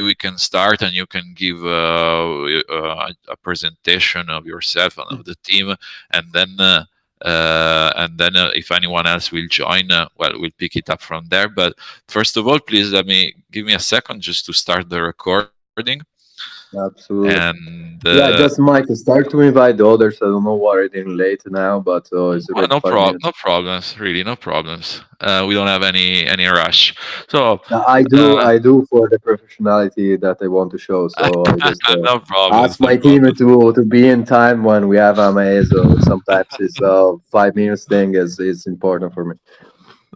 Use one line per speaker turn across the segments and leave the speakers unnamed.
we can start, and you can give a presentation of yourself and of the team, and then if anyone else will join, well, we'll pick it up from there. But first of all, please give me a second just to start the recording.
Absolutely.
And
Yeah, just might start to invite the others. I don't know why I didn't late now, but it's already
no
5 minutes.
no problems, really, no problems. We don't have any rush. So,
I
uh,
do for the professionality that I want to show. So I just
no problems,
ask
no
my team
problems.
to be in time when we have AMA. So sometimes it's 5 minutes thing is important for me.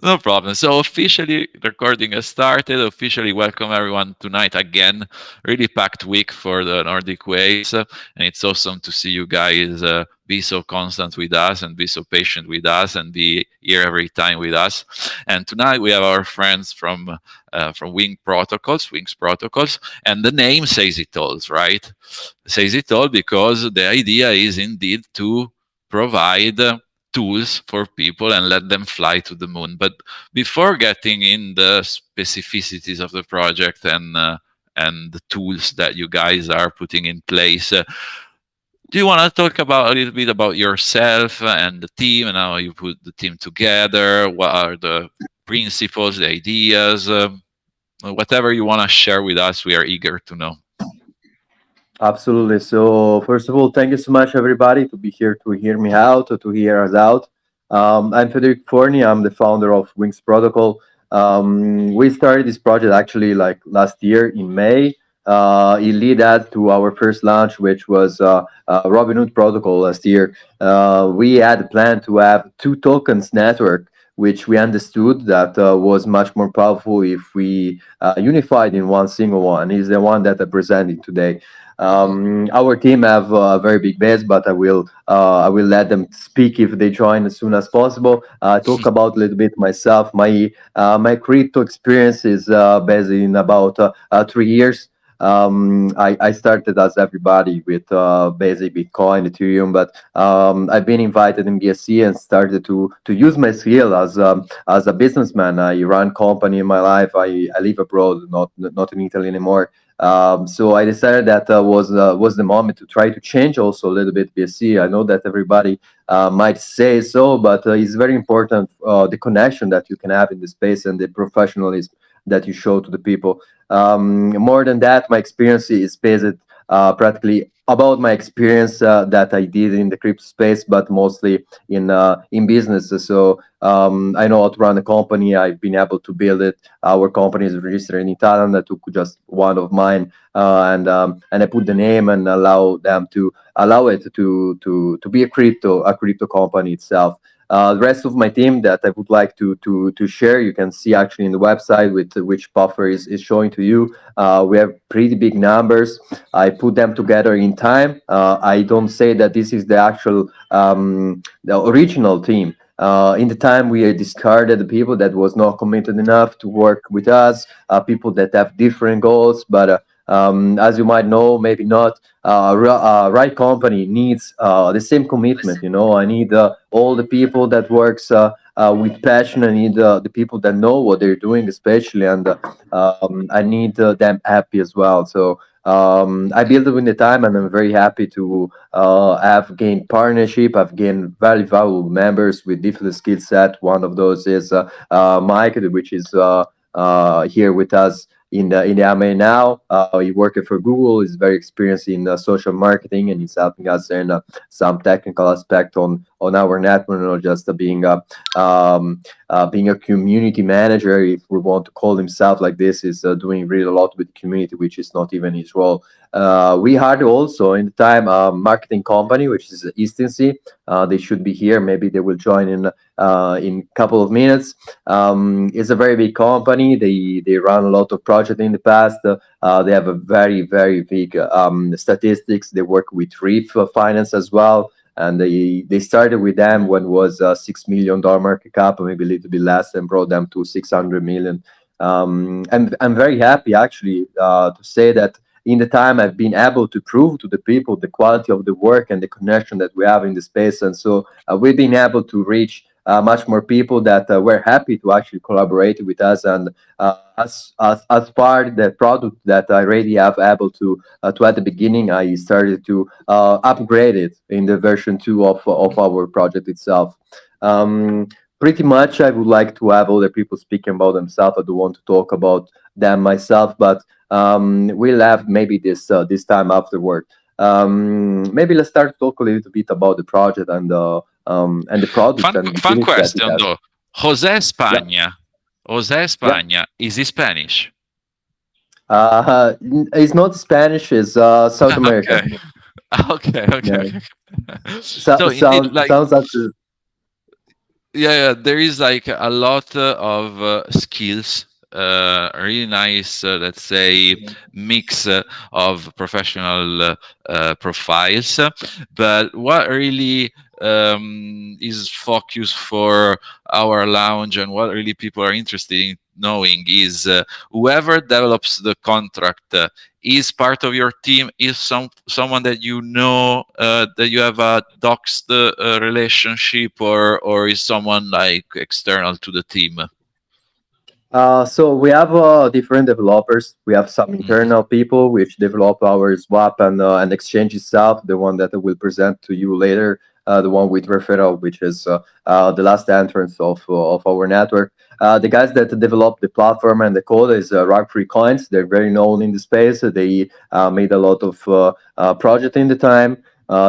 No problem. So officially, recording has started. Officially, welcome everyone tonight again. Really packed week for the Nordic Whales, and it's awesome to see you guys be so constant with us and be so patient with us and be here every time with us. And tonight we have our friends from Wings Protocols, and the name says it all, right? Says it all because the idea is indeed to provide tools for people and let them fly to the moon. But before getting in the specificities of the project and the tools that you guys are putting in place, do you want to talk about a little bit about yourself and the team and how you put the team together? What are the principles, the ideas, whatever you want to share with us? We are eager to know.
Absolutely. So first of all, thank you so much, everybody, to be here to hear me out or to hear us out. I'm Federico Forni. I'm the founder of Wings Protocol. We started this project actually like last year in May. It led us to our first launch, which was Robinhood Protocol last year. We had a plan to have two tokens network, which we understood that was much more powerful if we unified in one single one. Is the one that I'm presenting today. Our team have a very big base, but I will let them speak if they join as soon as possible. Talk about a little bit myself. My crypto experience is based in about 3 years. I started as everybody with basic Bitcoin, Ethereum, but I've been invited in BSC and started to use my skill as a businessman. I run company in my life. I live abroad, not in Italy anymore. So I decided that was the moment to try to change also a little bit BSC. I know that everybody might say so, but it's very important the connection that you can have in the space and the professionalism that you show to the people. More than that, my experience is based practically about my experience that I did in the crypto space, but mostly in business. So I know how to run a company. I've been able to build it. Our company is registered in Italian. I took just one of mine, and I put the name and allow it to be a crypto company itself. The rest of my team that I would like to share, you can see actually in the website with which buffer is showing to you. We have pretty big numbers. I put them together in time. I don't say that this is the actual the original team. In the time we discarded the people that was not committed enough to work with us, people that have different goals, but as you might know, maybe not. Right company needs the same commitment. I need all the people that works with passion. I need the people that know what they're doing, especially, and I need them happy as well. So I built it with the time, and I'm very happy to have gained partnership. I've gained very valuable members with different skill set. One of those is Mike, which is here with us in the AMA now. He working for Google. He's very experienced in social marketing, and he's helping us in some technical aspect on our network, not just being a community manager, if we want to call himself like this, is doing really a lot with the community, which is not even his role. We hired also in the time a marketing company, which is Eastency. They should be here. Maybe they will join in a couple of minutes. It's a very big company. They run a lot of projects in the past. They have a very big statistics. They work with Reef Finance as well, and they started with them when it was $6 million market cap, maybe a little bit less, and brought them to 600 million. I'm very happy actually to say that in the time I've been able to prove to the people the quality of the work and the connection that we have in the space, and so we've been able to reach much more people that were happy to actually collaborate with us. And as part the product that I already have able to at the beginning, I started to upgrade it in the version 2 of our project itself. Um, Pretty much, I would like to have other people speaking about themselves. I don't want to talk about them myself, but we'll have maybe this time afterward. Maybe let's start to talk a little bit about the project and the product
Fun
and the
fun
units that it
question
has.
though. José
Yeah,
España. José
yeah.
España. Is he Spanish?
It's not Spanish. It's South
Okay.
American.
Okay. Okay.
Yeah.
Okay. So indeed, like
Sounds like
yeah, there is like a lot of skills, really nice, let's say, mix of professional profiles. But what really is focus for our lounge and what really people are interested in knowing is whoever develops the contract is part of your team, is someone that you know, that you have a doxed relationship, or is someone like external to the team.
So we have different developers. We have some
Mhm.
internal people which develop our swap and exchange itself, the one that I will present to you later, the one with referral, which is the last entrance of our network. The guys that develop the platform and the code is Rock Free Coins. They're very known in the space. They made a lot of project in the time.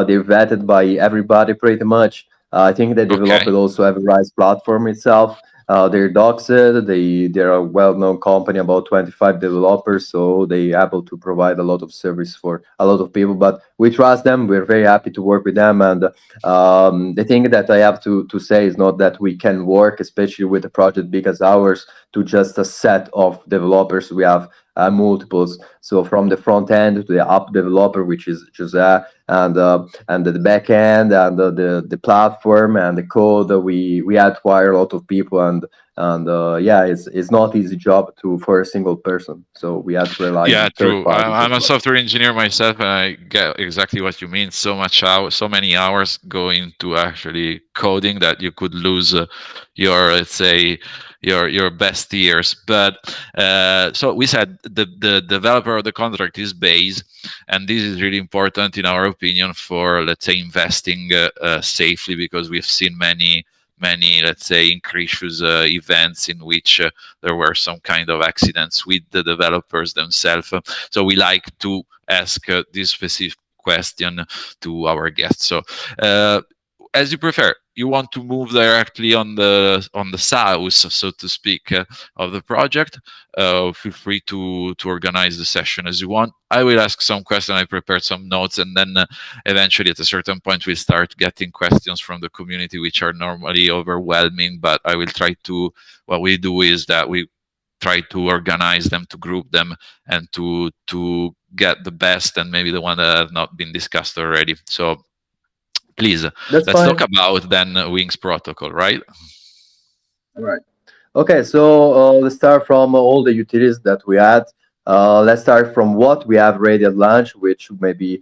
They're vetted by everybody pretty much. I think they developed
Okay.
also Everrise platform itself. They're doxed. They're a well-known company, about 25 developers, so they able to provide a lot of service for a lot of people. But we trust them. We're very happy to work with them. And the thing that I have to say is not that we can work, especially with a project big as ours, to just a set of developers. We have multiples. So from the front end to the app developer, which is Jose, and the back end and the platform and the code, we had to hire a lot of people, and yeah, it's not easy job to for a single person, so we had to rely
Yeah,
on third
true.
parties
I'm
as
a
well.
software engineer myself, and I get exactly what you mean. So many hours going to actually coding that you could lose your, let's say, your best years. But so we said the developer of the contract is base, and this is really important in our opinion for, let's say, investing safely, because we've seen many, let's say, increases events in which there were some kind of accidents with the developers themselves. So we like to ask this specific question to our guests. So uh, as you prefer, you want to move directly on the south, so to speak, of the project. Feel free to organize the session as you want. I will ask some questions. I prepared some notes, and then eventually, at a certain point, we'll start getting questions from the community, which are normally overwhelming. But I will try to. What we do is that we try to organize them, to group them, and to get the best and maybe the one that have not been discussed already. So please,
That's
let's talk
fine.
about then Wings Protocol, right?
All right. Okay, so let's start from all the utilities that we had. Let's start from what we have ready at launch, which maybe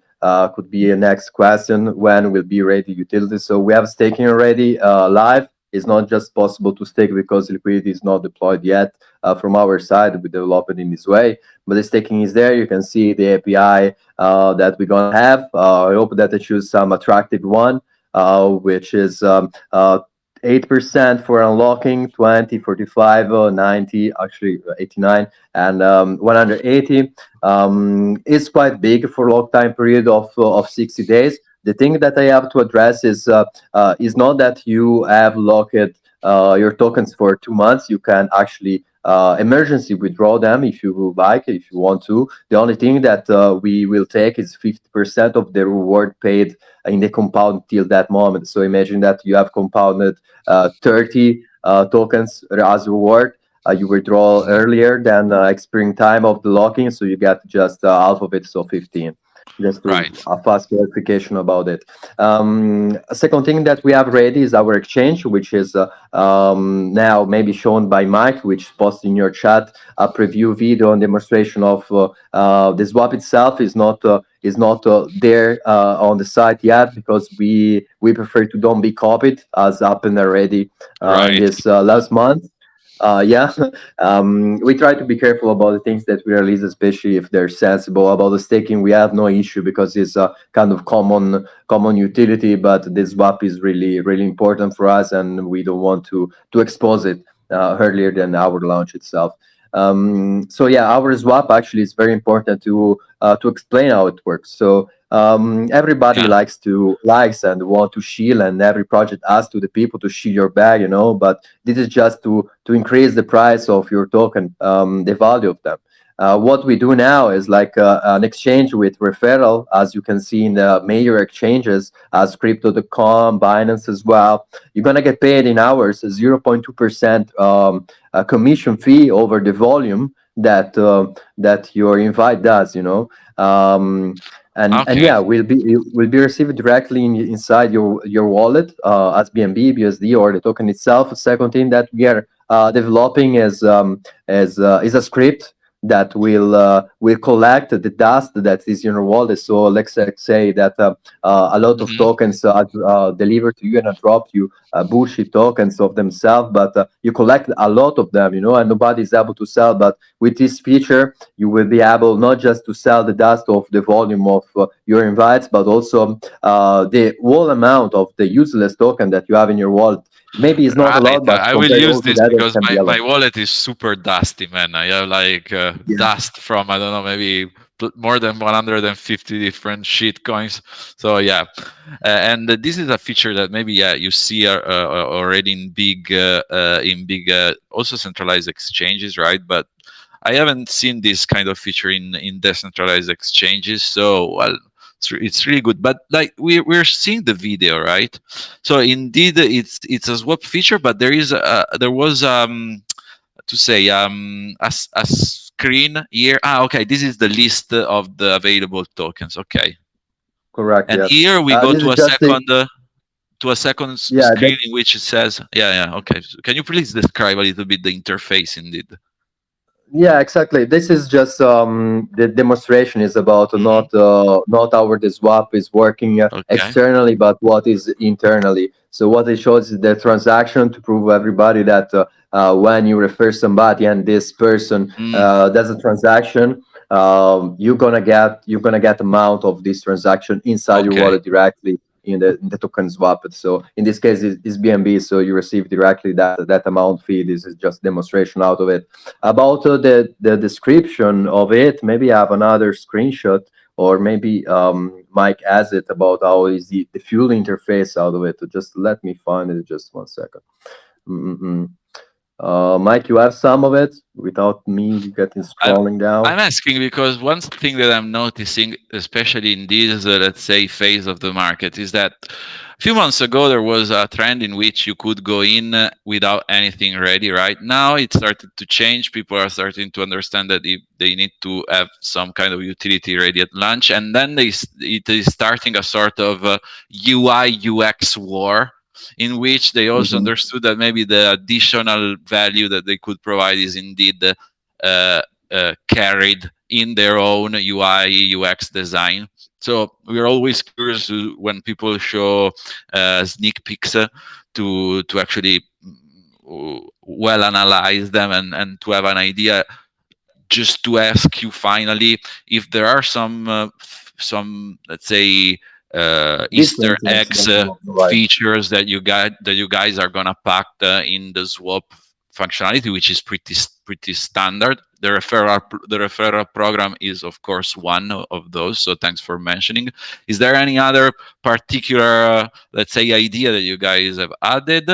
could be a next question. When will be ready utilities? So we have staking already live. It's not just possible to stake because liquidity is not deployed yet. From our side, we develop it in this way, but the staking is there. You can see the API that we're gonna have. I hope that I choose some attractive one, which is 8% for unlocking, 20, 45, 90, actually 89, and 180. It's quite big for lock time period of 60 days. The thing that I have to address is not that you have locked your tokens for 2 months. You can actually emergency withdraw them if you would like, if you want to. The only thing that we will take is 50% of the reward paid in the compound till that moment. So imagine that you have compounded 30 tokens as reward. You withdraw
Mhm.
earlier than expiring time of the locking, so you get just half of it, so 15. Just to
Right.
a fast clarification about it. A second thing that we have ready is our exchange, which is now maybe shown by Mike, which posted in your chat a preview video and demonstration of the swap itself is not there on the site yet because we prefer to don't be copied as happened already in
Right.
this last month. Yeah, we try to be careful about the things that we release, especially if they're sensible. About the staking, we have no issue because it's a kind of common utility. But this swap is really important for us, and we don't want to expose it earlier than our launch itself. So yeah, our swap actually is very important to explain how it works. So everybody
Yeah.
likes and want to shield, and every project asks to the people to shield your bag, but this is just to increase the price of your token, the value of them. What we do now is like an exchange with referral, as you can see in the major exchanges, as Crypto.com, Binance as well. You're gonna get paid in hours 0.2% commission fee over the volume that your invite does. And
Okay.
yeah, will be received directly inside your wallet as BNB, BSD, or the token itself. Second thing that we are developing is a script that will collect the dust that is in your wallet. So let's say that a lot of
Hmm.
tokens are delivered to you and drop you bullshit tokens of themselves, but you collect a lot of them, and nobody is able to sell. But with this feature, you will be able not just to sell the dust of the volume of your invites, but also the whole amount of the useless token that you have in your wallet. Maybe it's not a
Right.
lot, but
I will
compared
use
all
this
together, it
because
can be a lot.
my wallet is super dusty, man. I have like
Yeah,
dust from, I don't know, maybe more than 150 different shit coins. So yeah, and this is a feature that maybe you see already in big also centralized exchanges, right? But I haven't seen this kind of feature in decentralized exchanges. So well, it's really good. But like we're seeing the video, right? So indeed, it's a swap feature, but there was to say a screen here. Okay, this is the list of the available tokens. Okay,
correct.
and
Yes.
here we go
This is just the
to a second
yeah.
screen in which it says, yeah. Okay, so can you please describe a little bit the interface indeed?
Yeah, exactly. This is just the demonstration is about
Hmm.
not how the swap is working
Okay.
externally, but what is internally. So what it shows is the transaction to prove everybody that when you refer somebody and this person
Mm,
does a transaction, you're gonna get amount of this transaction inside your
okay.
wallet directly in the token swap. So in this case, it's BNB, so you receive directly that amount fee. This is just demonstration out of it. About the description of it, maybe I have another screenshot, or maybe Mike has it about how is the fuel interface out of it. Just let me find it just 1 second. Mm-mm-mm. Mike, you have some of it without me getting
I'm
scrolling down.
I'm asking because one thing that I'm noticing, especially in this, let's say, phase of the market, is that a few months ago there was a trend in which you could go in without anything ready. Right now, it started to change. People are starting to understand that they need to have some kind of utility ready at launch, and then it is starting a sort of UI UX war in which they also
Mhm.
understood that maybe the additional value that they could provide is indeed uh, carried in their own UI UX design. So we're always curious when people show sneak peeks to actually well analyze them and to have an idea, just to ask you finally if there are some, let's say, Easter
Differences
eggs
that you will provide.
features that you guys are gonna pack in the swap functionality, which is pretty standard. The referral program is of course one of those. So thanks for mentioning. Is there any other particular, let's say, idea that you guys have added,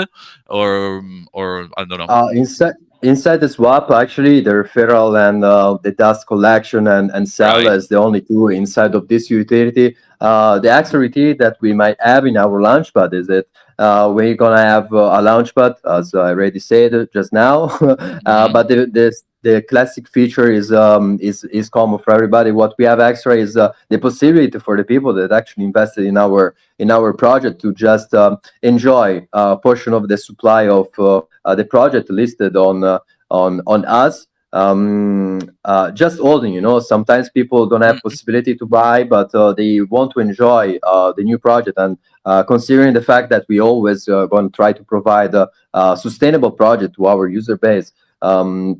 or I don't know?
Inside the swap, actually, the referral and the dust collection and sell
Right.
is the only two inside of this utility. The extra utility that we might have in our launchpad is it we're gonna have a launchpad, as I already said just now.
Hmm.
But the classic feature is common for everybody. What we have extra is the possibility for the people that actually invested in our project to just enjoy a portion of the supply of the project listed on us. Just holding, sometimes people don't have
Mhm,
possibility to buy, but they want to enjoy the new project. And considering the fact that we always going to try to provide a sustainable project to our user base,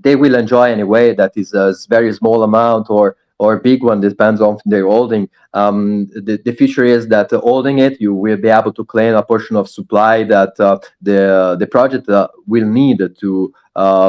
they will enjoy anyway. That is a very small amount or a big one, depends on their holding. The feature is that holding it, you will be able to claim a portion of supply that the project will need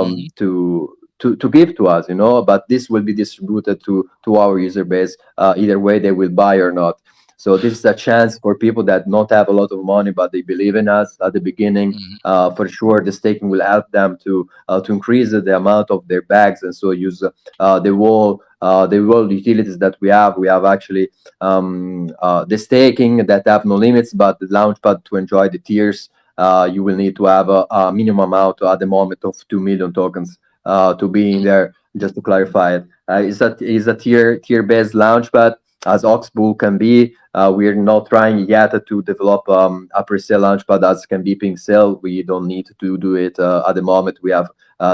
mhm,
to give to us, but this will be distributed to our user base, either way they will buy or not. So this is a chance for people that don't have a lot of money, but they believe in us at the beginning.
mhm,
For sure, the staking will help them to increase the amount of their bags, and so use the whole utilities that we have. We have actually the staking that have no limits, but the launchpad to enjoy the tiers. You will need to have a minimum amount at the moment of 2 million tokens to be in
mhm,
there. Just to clarify it, is a tier based launchpad as Oxbow can be. We're not trying yet to develop a pre-sale launchpad as can be pink sale. We don't need to do it at the moment. We have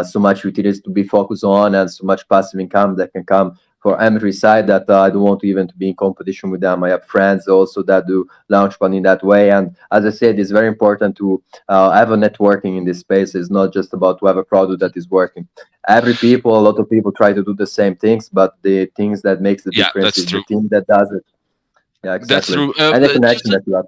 so much utilities to be focused on and so much passive income that can come for every side that I don't want to even to be in competition with them. I have friends also that do launchpad in that way. And as I said, it's very important to have a networking in this space. It's not just about to have a product
mhm.
that is working. A lot of people try to do the same things, but the things that makes the
Yeah,
difference
that's
is the
true.
team that does it. Yeah,
That's
exactly.
true.
And the connection that you have.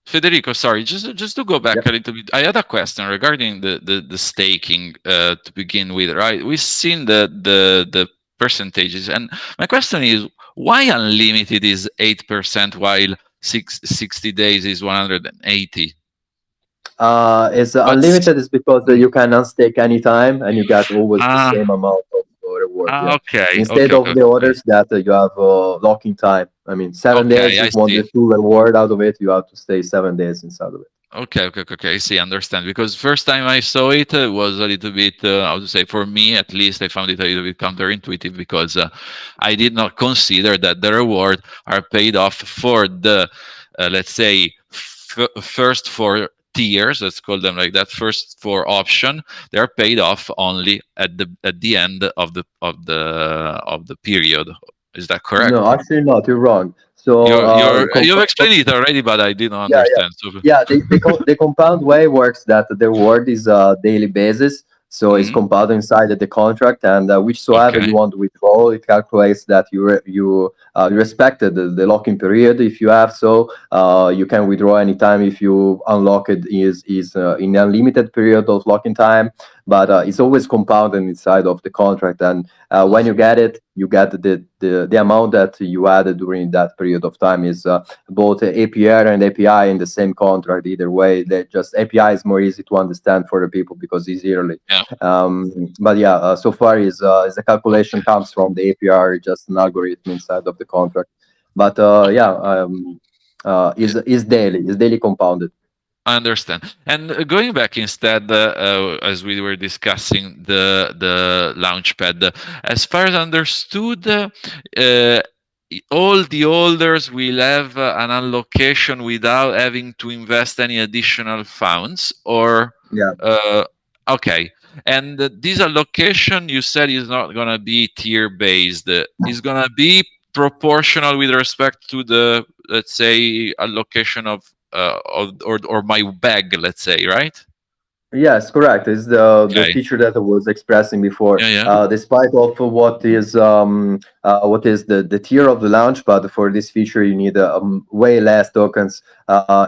Federico, sorry, just to go back
Yep.
a little bit, I had a question regarding the staking to begin with, right? We've seen the percentages, and my question is, why unlimited is 8% while 60 days is 180?
It's
What's
unlimited is because you can unstake anytime and you get always the
ah
same amount of reward. Yeah.
okay,
Instead
okay, okay,
of the
okay,
others that you have locking time. I mean, 7 days.
okay, I
If you want
see.
the full reward out of it, you have to stay 7 days inside of it.
Okay, okay, okay, okay. I see, understand. Because first time I saw it was a little bit, how to say, for me at least, I found it a little bit counterintuitive because I did not consider that the reward are paid off for the, let's say, first four tiers. Let's call them like that. First four option, they are paid off only at the end of the period. Is that
No,
correct?
actually not. You're wrong. So
You've explained it already, but I didn't
yeah, yeah,
understand. So.
yeah. The compound way works that the reward is a daily basis, so it's
Mhm.
compounded inside the contract, and whichsoever
Okay.
you want to withdraw, it calculates that you respected the lock-in period. If you have so, you can withdraw anytime. If you unlock it is in unlimited period of lock-in time, but it's always compounded inside of the contract, and when you
Mhm.
get it, you get the amount that you added during that period of time is both APR and API in the same contract. Either way, they just API is more easy to understand for the people because it's yearly.
Yeah.
But yeah, so far is the calculation
Okay.
comes from the APR, just an algorithm inside of the contract. But yeah, is daily, is daily compounded.
I understand. And going back instead, as we were discussing the launchpad, as far as understood, all the holders will have an allocation without having to invest any additional funds, or
Yeah.
uh, okay. And this allocation you said is not gonna be tier based. Is gonna be proportional with respect to the, let's say, allocation or my bag, let's say, right?
Yes, correct. It's the
Okay.
feature that I was expressing before.
Yeah, yeah.
Despite of what is the tier of the launch, but for this feature you need way less tokens.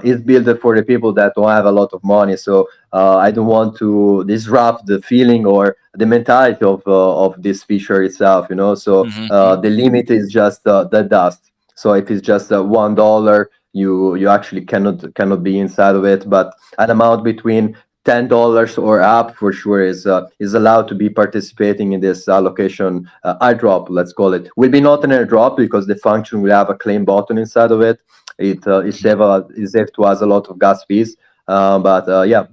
It's built for the people that don't have a lot of money. So I don't want to disrupt the feeling or the mentality of this feature itself. So
Mm-hmm.
the limit is just the dust. So if it's just $1, you actually cannot be inside of it. But an amount between $10 or up for sure is allowed to be participating in this allocation airdrop. Let's call it. Will be not an airdrop because the function will have a claim button inside of it. It save to us a lot of gas fees. But yeah.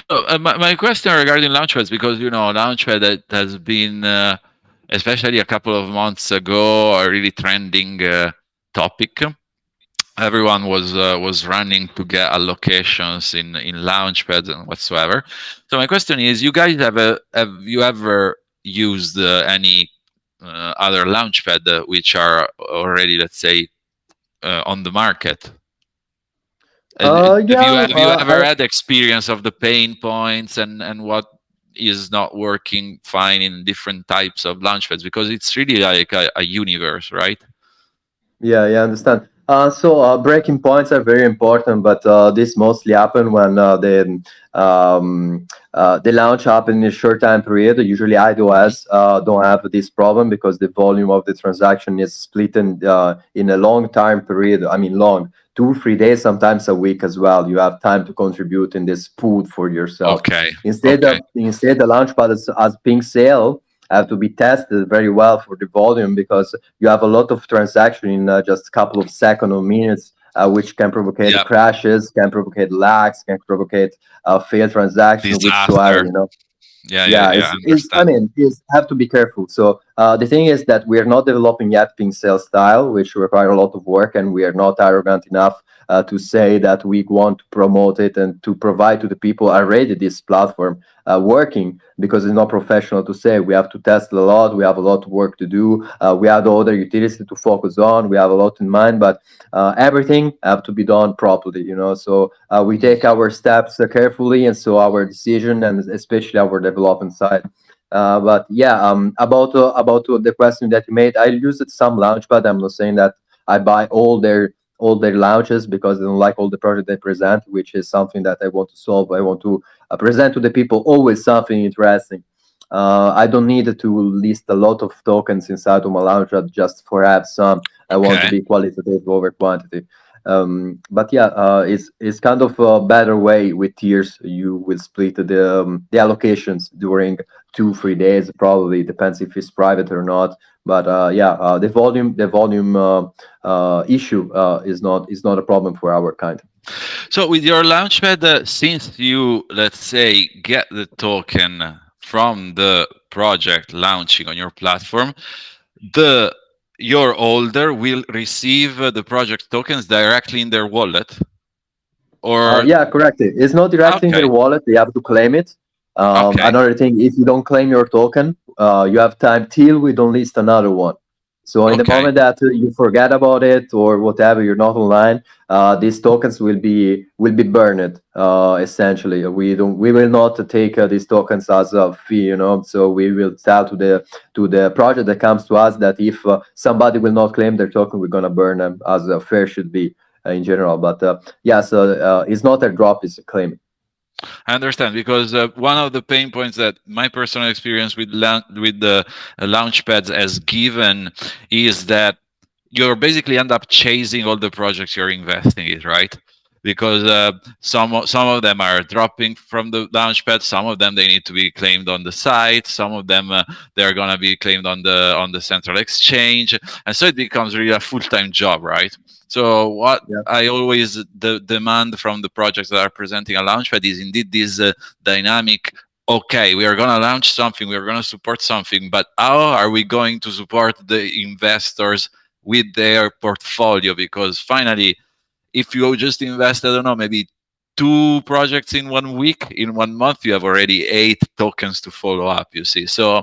So my question regarding Launchpad, because Launchpad that has been, especially a couple of months ago, a really trending topic. Everyone was running to get allocations in Launchpad and whatsoever. So my question is, you guys have you ever used any other Launchpad which are already, let's say, on the market?
Yeah,
Have you ever had experience of the pain points and what is not working fine in different types of launchpads? Because it's really like a universe, right?
Yeah, I understand. Breaking points are very important, but this mostly happen when the launch happen in a short time period. Usually,
Mhm.
iOS don't have this problem because the volume of the transaction is split in a long time period. I mean, long 2 3 days, sometimes a week as well. You have time to contribute in this pool for yourself.
Okay. Okay.
Instead, the launchpad as pink sale have to be tested very well for the volume because you have a lot of transaction in just a couple of seconds or minutes, which can provocate
Yeah.
crashes, can provocate lags, can provocate failed transaction, whichsoever,
Disaster.
you know.
Yeah.
Yeah,
Yeah. I
is I
understand.
mean, is have to be careful. So the thing is that we are not developing yet ping sales style, which require a lot of work, and we are not arrogant enough to say that we want to promote it and to provide to the people already this platform working, because it's not professional to say. We have to test a lot. We have a lot of work to do. We have other utilities to focus on. We have a lot in mind, but everything have to be done properly, you know. So we
Mhm.
take our steps carefully, and so our decision and especially our development side. But yeah, about the question that you made, I used some launchpad. I'm not saying that I buy all their launches because I don't like all the project they present, which is something that I want to solve. I want to present to the people always something interesting. I don't need to list a lot of tokens inside of my launcher just for have some. I want to
Okay.
be qualitative over quantity. But yeah, it's kind of a better way with tiers. You will split the allocations during 2 3 days. Probably depends if it's private or not. But yeah, the volume issue is not a problem for our kind.
So with your Launchpad, since you, let's say, get the token from the project launching on your platform, the your holder will receive the project tokens directly in their wallet, or
Yeah, correct. It's not directly in
okay,
their wallet. They have to claim it.
okay,
Another thing, if you don't claim your token, you have time till we don't list another one. So in the
okay,
moment that you forget about it or whatever, you're not online, these tokens will be burned. Essentially, we will not take these tokens as a fee. You know, so we will tell to the project that comes to us that if somebody will not claim their token, we're gonna burn them as a fair should be in general. But yeah, so it's not a drop, it's a claim.
I understand, because one of the pain points that my personal experience with the launch pads has given is that you're basically end up chasing all the projects you're investing in, right? Because some of them are dropping from the launchpad, some of them they need to be claimed on the site, some of them they're gonna be claimed on the central exchange, and so it becomes really a full-time job, right? So what
Yeah.
I always demand from the projects that are presenting a launchpad is indeed this dynamic. Okay, we are going to launch something, we are going to support something, but how are we going to support the investors with their portfolio? Because finally, if you just invest, I don't know, maybe two projects in 1 week, in 1 month, you have already 8 tokens to follow up, you see. So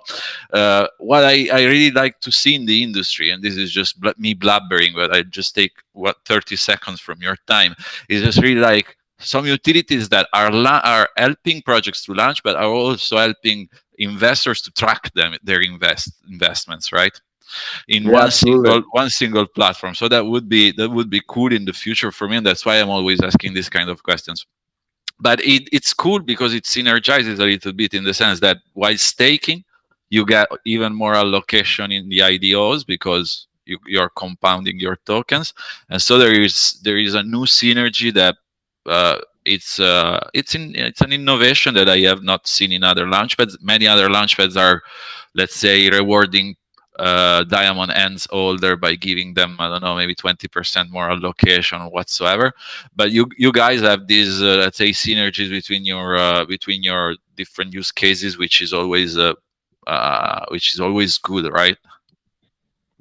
what I really like to see in the industry, and this is just me blabbering, but I just take 30 seconds from your time, is just really like some utilities that are helping projects to launch, but are also helping investors to track their investments, right? In
Yeah, absolutely.
one single platform. So that would be cool in the future for me, and that's why I'm always asking these kind of questions. But it's cool because it synergizes a little bit in the sense that while staking, you get even more allocation in the IDOs because you're compounding your tokens, and so there is a new synergy that it's an innovation that I have not seen in other launchpads. Many other launchpads are, let's say, rewarding diamond ends holder by giving them, I don't know, maybe 20% more allocation or whatsoever. But you guys have these, let's say, synergies between your different use cases, which is always good, right?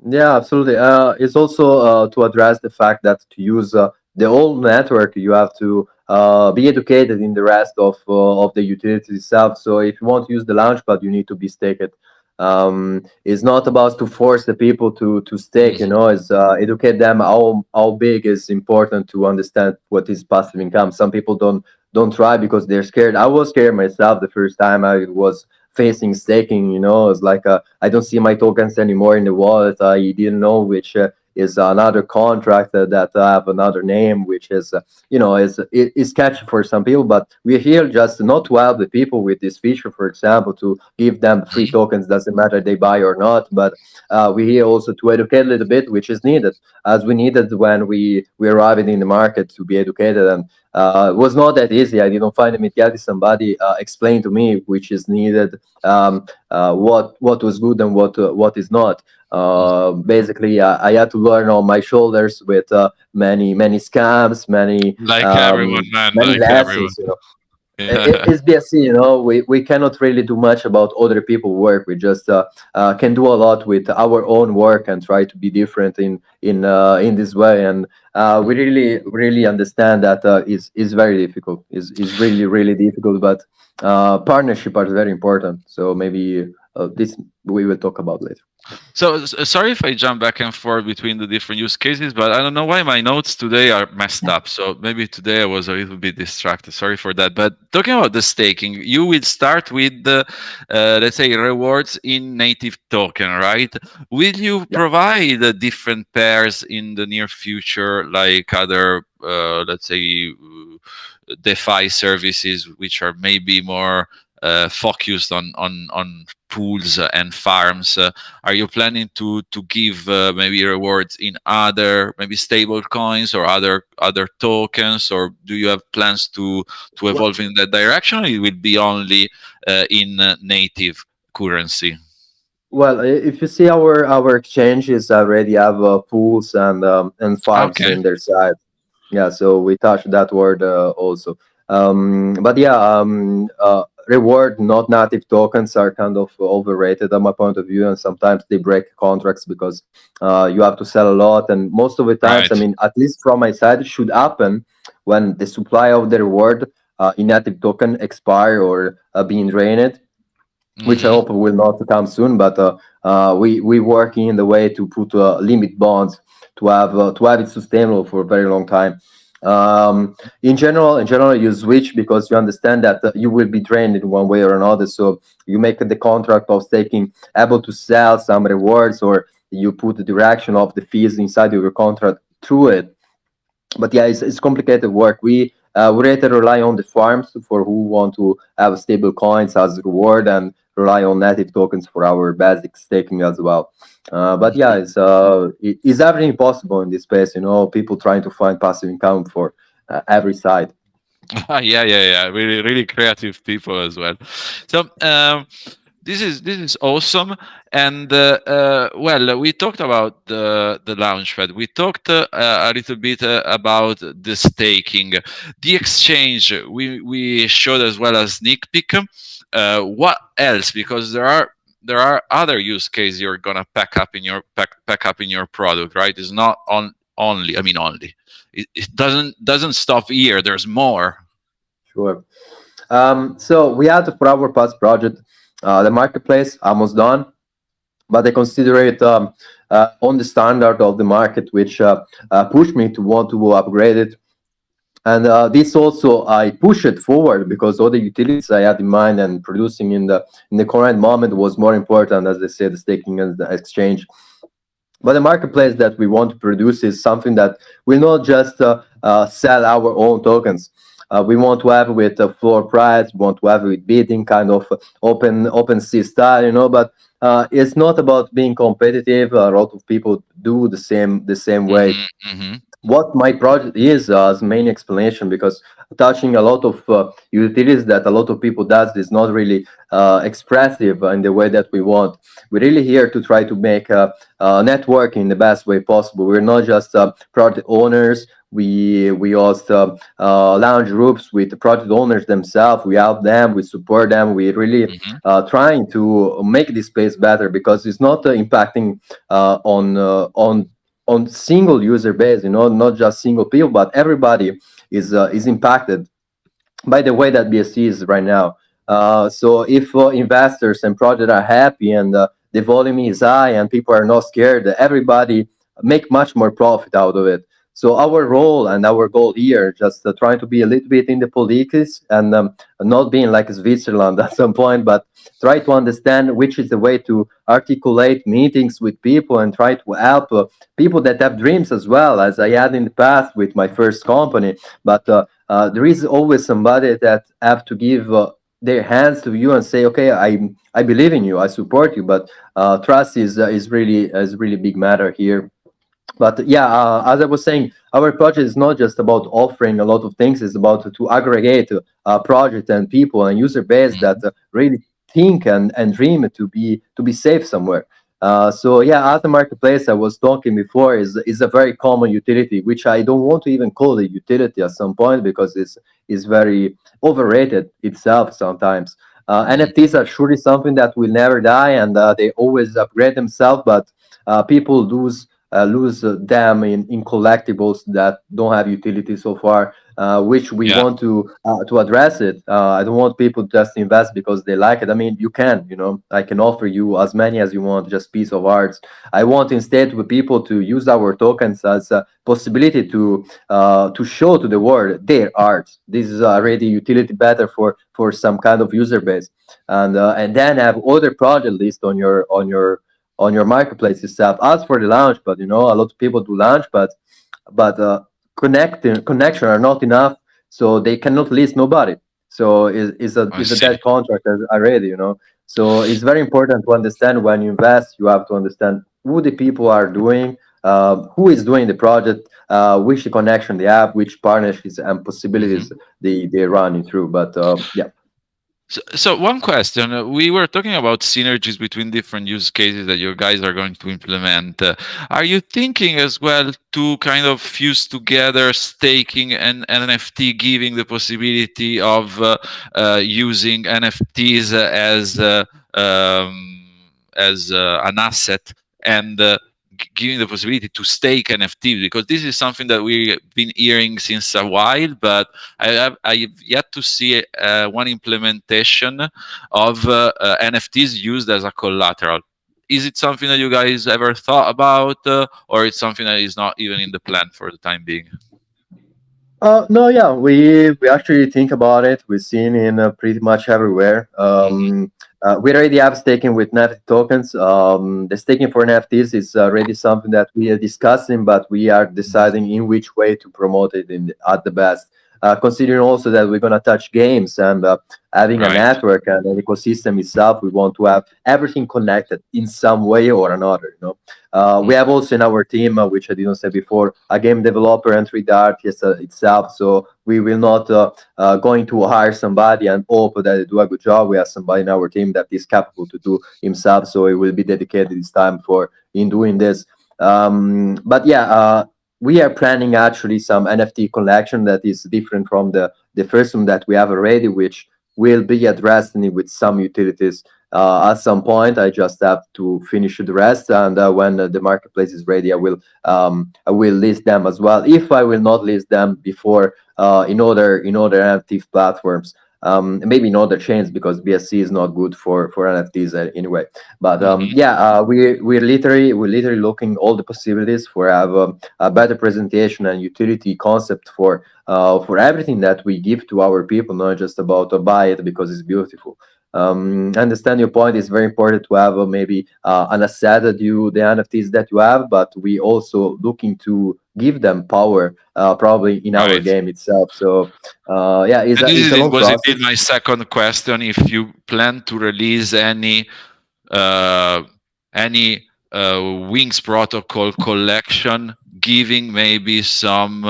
Yeah, absolutely. It's also to address the fact that to use the whole network, you have to be educated in the rest of the utility itself. So if you want to use the launchpad, you need to be staked. It's not about to force the people to stake. You
Hmm.
know, it's educate them how big is important to understand what is passive income. Some people don't try because they're scared. I was scared myself the first time I was facing staking. You know, it's like I don't see my tokens anymore in the wallet. I didn't know which is another contract that have another name, which is is catchy for some people. But we're here just not to help the people with this feature, for example, to give them free
Hmm.
tokens. Doesn't matter they buy or not. But we're here also to educate a little bit, which is needed, as we needed when we arrived in the market to be educated. And it was not that easy. I didn't find immediately somebody explained to me which is needed, what was good and what is not. Basically, I had to learn on my shoulders with many scams,
Like everyone, man,
many
like everyone.
lessons. You know,
Yeah.
it's BSC. You know, we cannot really do much about other people work. We just can do a lot with our own work and try to be different in this way. And we really understand that is very difficult. Is really difficult. But partnership are very important. So maybe this we will talk about later.
So sorry if I jump back and forth between the different use cases, but I don't know why my notes today are messed up. So maybe today I was a little bit distracted. Sorry for that. But talking about the staking, you will start with the, let's say, rewards in native token, right? Will you
Yeah.
provide different pairs in the near future, like other, let's say, DeFi services, which are maybe more focused on pools and farms? Are you planning to give maybe rewards in other, maybe stable coins or other tokens, or do you have plans to evolve in that direction? Or it will be only in native currency.
Well, if you see our exchanges already have pools and farms
Okay,
in their side. Yeah, so we touched that word also. But yeah, reward not native tokens are kind of overrated at my point of view, and sometimes they break contracts because you have to sell a lot. And most of the times, I
right.
mean, at least from my side, it should happen when the supply of the reward in native token expire or being drained, which I
Hmm.
hope will not come soon. But we working in the way to put limit bonds to have it sustainable for a very long time. In general, you switch because you understand that you will be drained in one way or another. So you make the contract of staking able to sell some rewards, or you put the direction of the fees inside of your contract through it. But yeah, it's complicated work. We rather rely on the farms for who want to have stable coins as reward, and rely on native tokens for our basic staking as well. But yeah, it's everything possible in this space. You know, people trying to find passive income for every side.
Yeah, yeah, yeah. Really, really creative people as well. So this is awesome. And well, we talked about the launchpad. We talked a little bit about the staking, the exchange. We showed as well as sneak peek. What else? Because there are other use cases you're gonna pack up in your product, right? It's not only. I mean, only. It doesn't stop here. There's more.
Sure. So we had for our past project, the marketplace almost done, but I consider it on the standard of the market, which pushed me to want to upgrade it. And this also I push it forward because all the utilities I had in mind and producing in the current moment was more important, as I said, the staking and the exchange. But the marketplace that we want to produce is something that will not just sell our own tokens. We want to have with a floor price, we want to have with bidding, kind of open sea style, you know. But it's not about being competitive. A lot of people do the same way.
Hmm. Hmm.
what my project is as main explanation, because touching a lot of utilities that a lot of people does is not really expressive in the way that we want. We're really here to try to make networking in the best way possible. We're not just project owners. We also launch groups with the project owners themselves. We help them, we support them. We really
Hmm.
trying to make this space better, because it's not impacting on single user base, not just single people, but everybody is impacted by the way that BSC is right now. So if investors and projects are happy, and the volume is high and people are not scared, everybody make much more profit out of it. So our role and our goal here, just trying to be a little bit in the politics, and not being like Switzerland at some point, but try to understand which is the way to articulate meetings with people and try to help people that have dreams as well, as I had in the past with my first company. But there is always somebody that have to give their hands to you and say, okay, I believe in you, I support you. But trust is really big matter here. But yeah, as I was saying, our project is not just about offering a lot of things. It's about to aggregate project and people and user base that
Hmm.
really think and dream to be safe somewhere. So yeah, as the marketplace I was talking before is a very common utility, which I don't want to even call a utility at some point, because it's very overrated itself sometimes. NFTs are surely something that will never die, and they always upgrade themselves, but people lose them in collectibles that don't have utility so far, which we
Yeah,
want to address it. I don't want people just invest because they like it. I mean, you can, I can offer you as many as you want, just piece of arts. I want instead with people to use our tokens as a possibility to show to the world their art. This is already utility better for some kind of user base, and then have other project list on your marketplace itself. As for the launch, but a lot of people do launch, but connection are not enough, so they cannot list nobody. So
I
is a
see.
dead contract already. So it's very important to understand when you invest. You have to understand who the people are doing, who is doing the project, which connection they have, which partnerships and possibilities
Hmm.
they running through. But yeah.
So one question: we were talking about synergies between different use cases that you guys are going to implement. Are you thinking as well to kind of fuse together staking and NFT, giving the possibility of using NFTs um, as an asset, and giving the possibility to stake NFTs? Because this is something that we've been hearing since a while, but I've yet to see one implementation of NFTs used as a collateral. Is it something that you guys ever thought about, or it's something that is not even in the plan for the time being?
No, yeah, we actually think about it. We've seen in pretty much everywhere.
Hmm.
We already have staking with NFT tokens. The staking for NFTs is already something that we are discussing, but we are deciding in which way to promote it at the best. Considering also that we're gonna touch games and having a
Right.
network and an ecosystem itself, we want to have everything connected in some way or another. We have also in our team, which I didn't say before, a game developer and 3D artist itself. So we will not going to hire somebody and hope that they do a good job. We have somebody in our team that is capable to do himself. So he will be dedicated his time for in doing this. But yeah, we are planning actually some NFT collection that is different from the first one that we have already, which will be addressed with some utilities at some point. I just have to finish the rest, and when the marketplace is ready, I will list them as well. If I will not list them before in other NFT platforms, maybe in other chains, because BSC is not good for NFTs anyway. But
Hmm.
yeah, we're literally looking all the possibilities for have a better presentation and utility concept for everything that we give to our people, not just about buy it because it's beautiful. I understand your point. It's very important to have maybe an asset that the NFTs that you have, but we also looking to give them power, probably in our
Right.
game itself. So yeah, it's
And
a,
this
it's a long
was indeed
process.
my second question: if you plan to release uh, any Wings Protocol collection, giving maybe some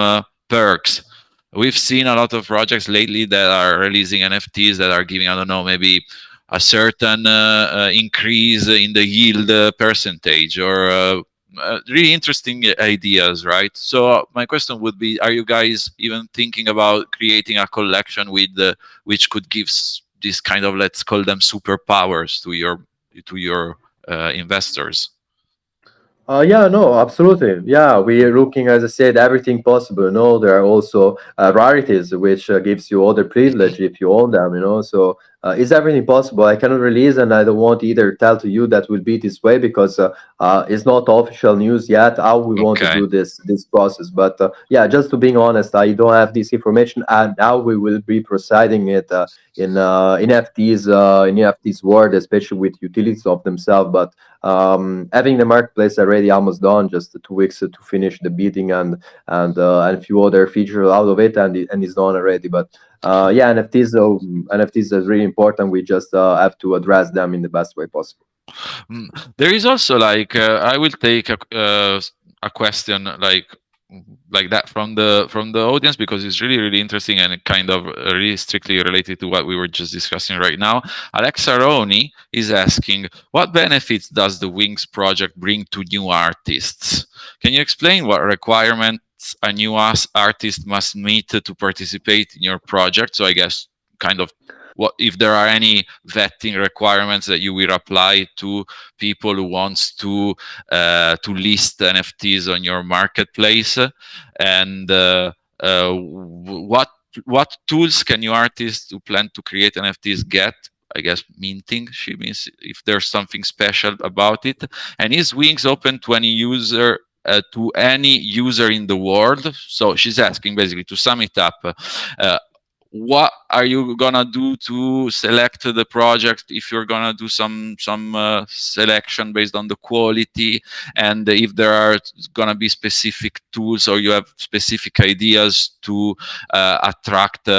perks. We've seen a lot of projects lately that are releasing NFTs that are giving, I don't know, maybe a certain increase in the yield percentage, or really interesting ideas, right? So my question would be: are you guys even thinking about creating a collection with which could give this kind of, let's call them, superpowers to your investors?
Yeah, no, absolutely. Yeah, we are looking, as I said, everything possible. There are also rarities, which gives you other privilege if you own them. So is everything possible? I cannot release, and I don't want either tell to you that will be this way because it's not official news yet. How we want to
Okay.
do this process, but yeah, just to being honest, I don't have this information, and now we will be proceeding it in NFTs world, especially with utilities of themselves, but. Having the marketplace already almost done, just 2 weeks to finish the bidding and a few other features out of it, and it's done already. But yeah, NFTs is really important. We just have to address them in the best way possible.
Mm, there is also, like, I will take a question like that from the audience, because it's really really interesting, and it kind of really strictly related to what we were just discussing right now. Alexa Roni is asking, what benefits does the Wings project bring to new artists? Can you explain what requirements a new artist must meet to participate in your project? So I guess, kind of, what if there are any vetting requirements that you will apply to people who wants to list NFTs on your marketplace, and what tools can you artists who plan to create NFTs get? I guess minting, she means, if there's something special about it. And is Wings open to any user? To any user in the world. So she's asking, basically, to sum it up, what are you gonna do to select the project, if you're gonna do some selection based on the quality, and if there are gonna be specific tools, or you have specific ideas to attract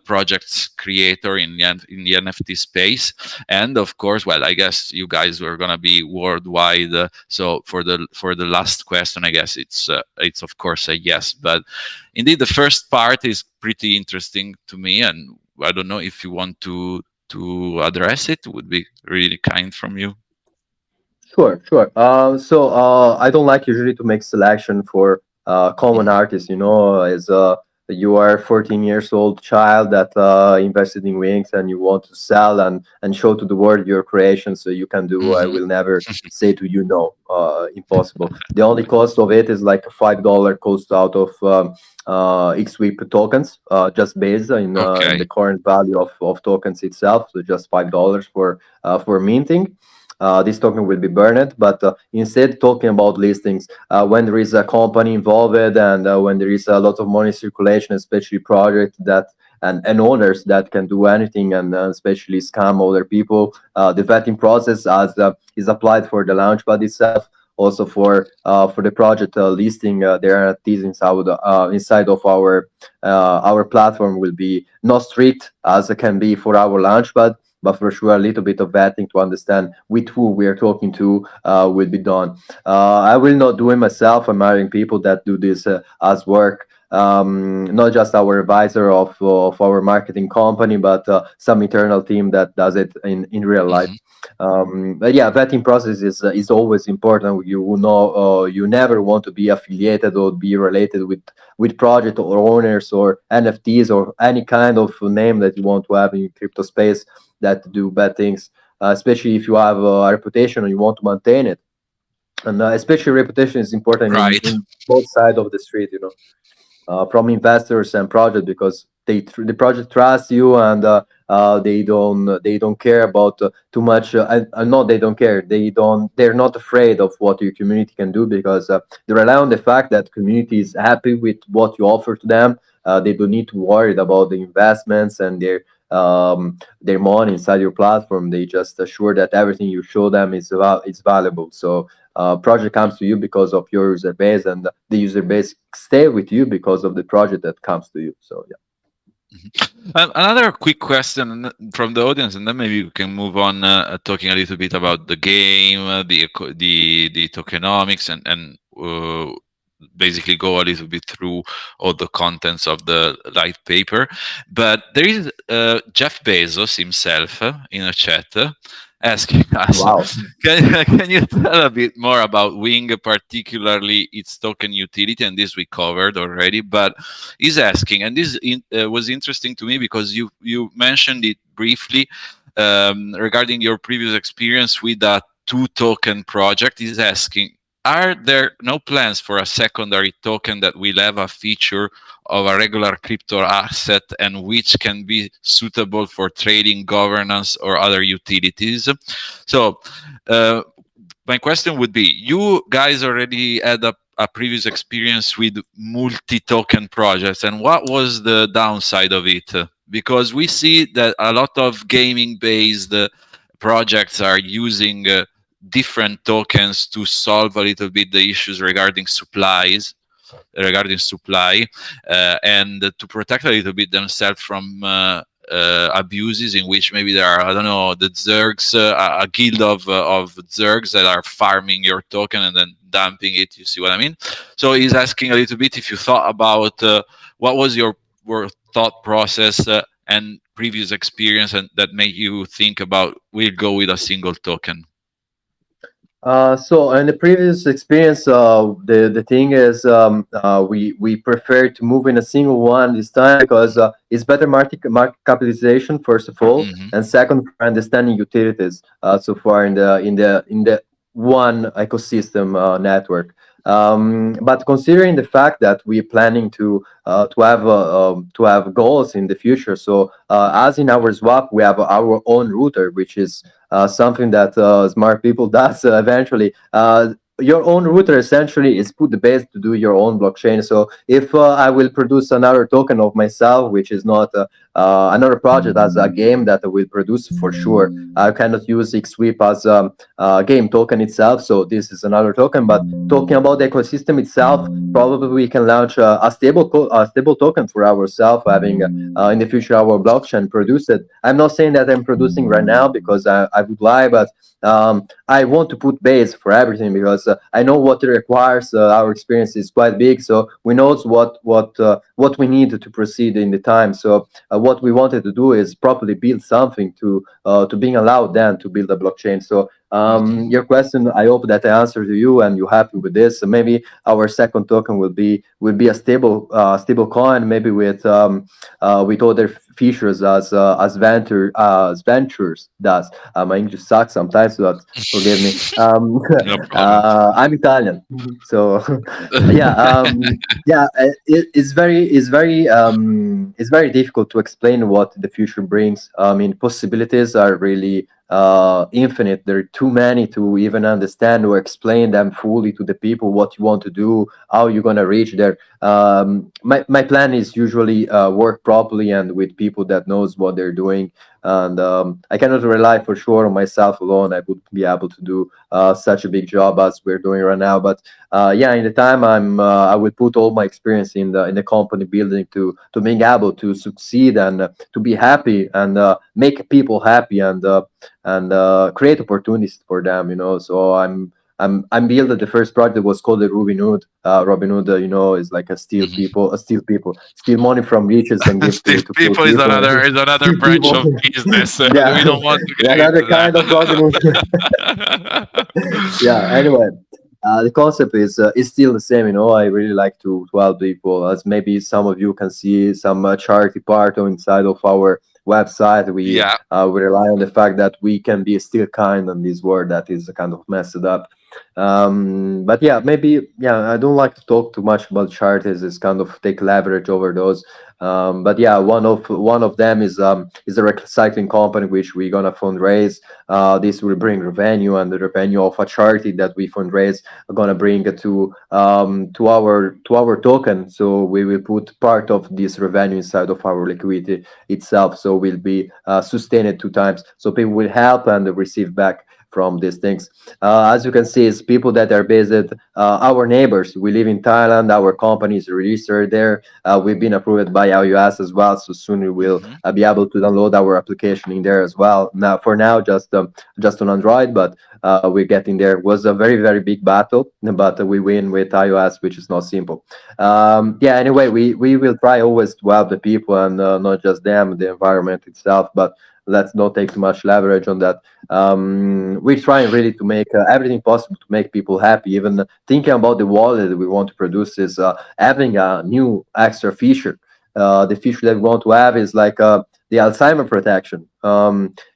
projects creator in the NFT space. And of course, well, I guess you guys were gonna be worldwide, so for the last question, I guess it's of course a yes. But indeed, the first part is pretty interesting to me, and I don't know if you want to address it. Would be really kind from you.
Sure, sure. So I don't like usually to make selection for common
Mhm.
artists. As you are 14 years old child that invested in Wings and you want to sell and show to the world your creation, so you can do. I
Mhm.
will never say to you no. Impossible. The only cost of it is like a $5 cost out of XWIP tokens, just based in
Okay.
the current value of tokens itself. So just $5 for minting. This token will be burned, but instead talking about listings when there is a company involved and when there is a lot of money circulation, especially projects that and owners that can do anything and especially scam other people. The vetting process as is applied for the launchpad itself. Also for the project listing, there are these inside of our platform will be not strict as it can be for our launchpad, but for sure a little bit of vetting to understand with who we are talking to will be done. I will not do it myself. I'm hiring people that do this as work. Not just our advisor of our marketing company, but some internal team that does it in real life.
Mhm.
But yeah, vetting process is always important. You never want to be affiliated or be related with project or owners or NFTs or any kind of name that you want to have in crypto space that do bad things, especially if you have a reputation and you want to maintain it. And especially reputation is important
Right.
in both sides of the street, from investors and project because the project trusts you and they don't care about too much. No, they don't care. They're not afraid of what your community can do because they rely on the fact that community is happy with what you offer to them. They don't need to worry about the investments and their money inside your platform. They just assure that everything you show them is valuable. So project comes to you because of your user base, and the user base stay with you because of the project that comes to you. So yeah.
Another quick question from the audience, and then maybe we can move on, talking a little bit about the game, the tokenomics, and basically go a little bit through all the contents of the light paper. But there is Jeff Bezos himself in a chat asking us,
Wow.
can you tell a bit more about Wing, particularly its token utility? And this we covered already, but he's asking, and was interesting to me because you mentioned it briefly regarding your previous experience with that two token project. He's asking, are there no plans for a secondary token that will have a feature of a regular crypto asset and which can be suitable for trading, governance, or other utilities? So, uh, my question would be, you guys already had a previous experience with multi-token projects, and what was the downside of it? Because we see that a lot of gaming based projects are using different tokens to solve a little bit the issues regarding supply, and to protect a little bit themselves from abuses in which maybe there are, I don't know, the zergs, a guild of zergs that are farming your token and then dumping it. You see what I mean? So he's asking a little bit if you thought about what was your thought process and previous experience and that made you think about we'll go with a single token.
So in the previous experience, the thing is, we prefer to move in a single one this time because it's better market capitalization first of all,
Hmm.
and second for understanding utilities so far in the one ecosystem network. But considering the fact that we're planning to have goals in the future, so as in our swap we have our own router, which is something that smart people does eventually. Your own router essentially is put the base to do your own blockchain. So if I will produce another token of myself, which is not another project as a game that I will produce for sure, I cannot use XSweep as a game token itself. So this is another token. But talking about the ecosystem itself, probably we can launch a stable token for ourselves, having in the future our blockchain produce it. I'm not saying that I'm producing right now because I would lie, but I want to put base for everything because I know what it requires. Our experience is quite big, so we know what we need to proceed in the time. So what we wanted to do is properly build something to being allowed then to build a blockchain. So
Hmm.
your question, I hope that I answered to you and you're happy with this. So maybe our second token will be a stable coin, maybe with other features as ventures does. My English sucks sometimes, but forgive me.
No problem.
I'm Italian, so yeah, yeah. It's very difficult to explain what the future brings. I mean, possibilities are really infinite. There are too many to even understand or explain them fully to the people. What you want to do, how you're gonna reach there. My plan is usually work properly and with people that knows what they're doing, and I cannot rely for sure on myself alone. I would be able to do such a big job as we're doing right now. But yeah, in the time I will put all my experience in the company building to being able to succeed and to be happy and make people happy and create opportunities for them. You know, so I'm building the first project that was called the Robin Hood. Robin Hood, you know, is like
Hmm.
steal money from riches and give
Still,
to poor
people is
people.
another
Steal
branch
people.
of business.
Yeah,
We don't want to get
another
into
kind of Robin Hood.
that.
Yeah. Anyway, the concept is still the same. You know, I really like to help people. As maybe some of you can see some charity part on inside of our website.
Yeah.
We rely on the fact that we can be still kind on this world that is kind of messed up. But yeah, maybe yeah. I don't like to talk too much about charities. It's kind of take leverage over those. But yeah, one of them is a recycling company which we're gonna fundraise. This will bring revenue, and the revenue of a charity that we fundraise are gonna bring it to our token. So we will put part of this revenue inside of our liquidity itself. So we'll be sustained two times. So people will help and receive back from these things. As you can see, it's people that are based, our neighbors. We live in Thailand. Our company is registered there. We've been approved by iOS as well, so soon we will
Hmm.
be able to download our application in there as well. Now, for now, just on Android, but we're getting there. It was a very very big battle, but we win with iOS, which is not simple. Yeah. Anyway, we will try always to help the people and not just them, the environment itself, but let's not take too much leverage on that. We're trying really to make everything possible to make people happy. Even thinking about the wallet that we want to produce is having a new extra feature. The feature that we want to have is like the Alzheimer protection.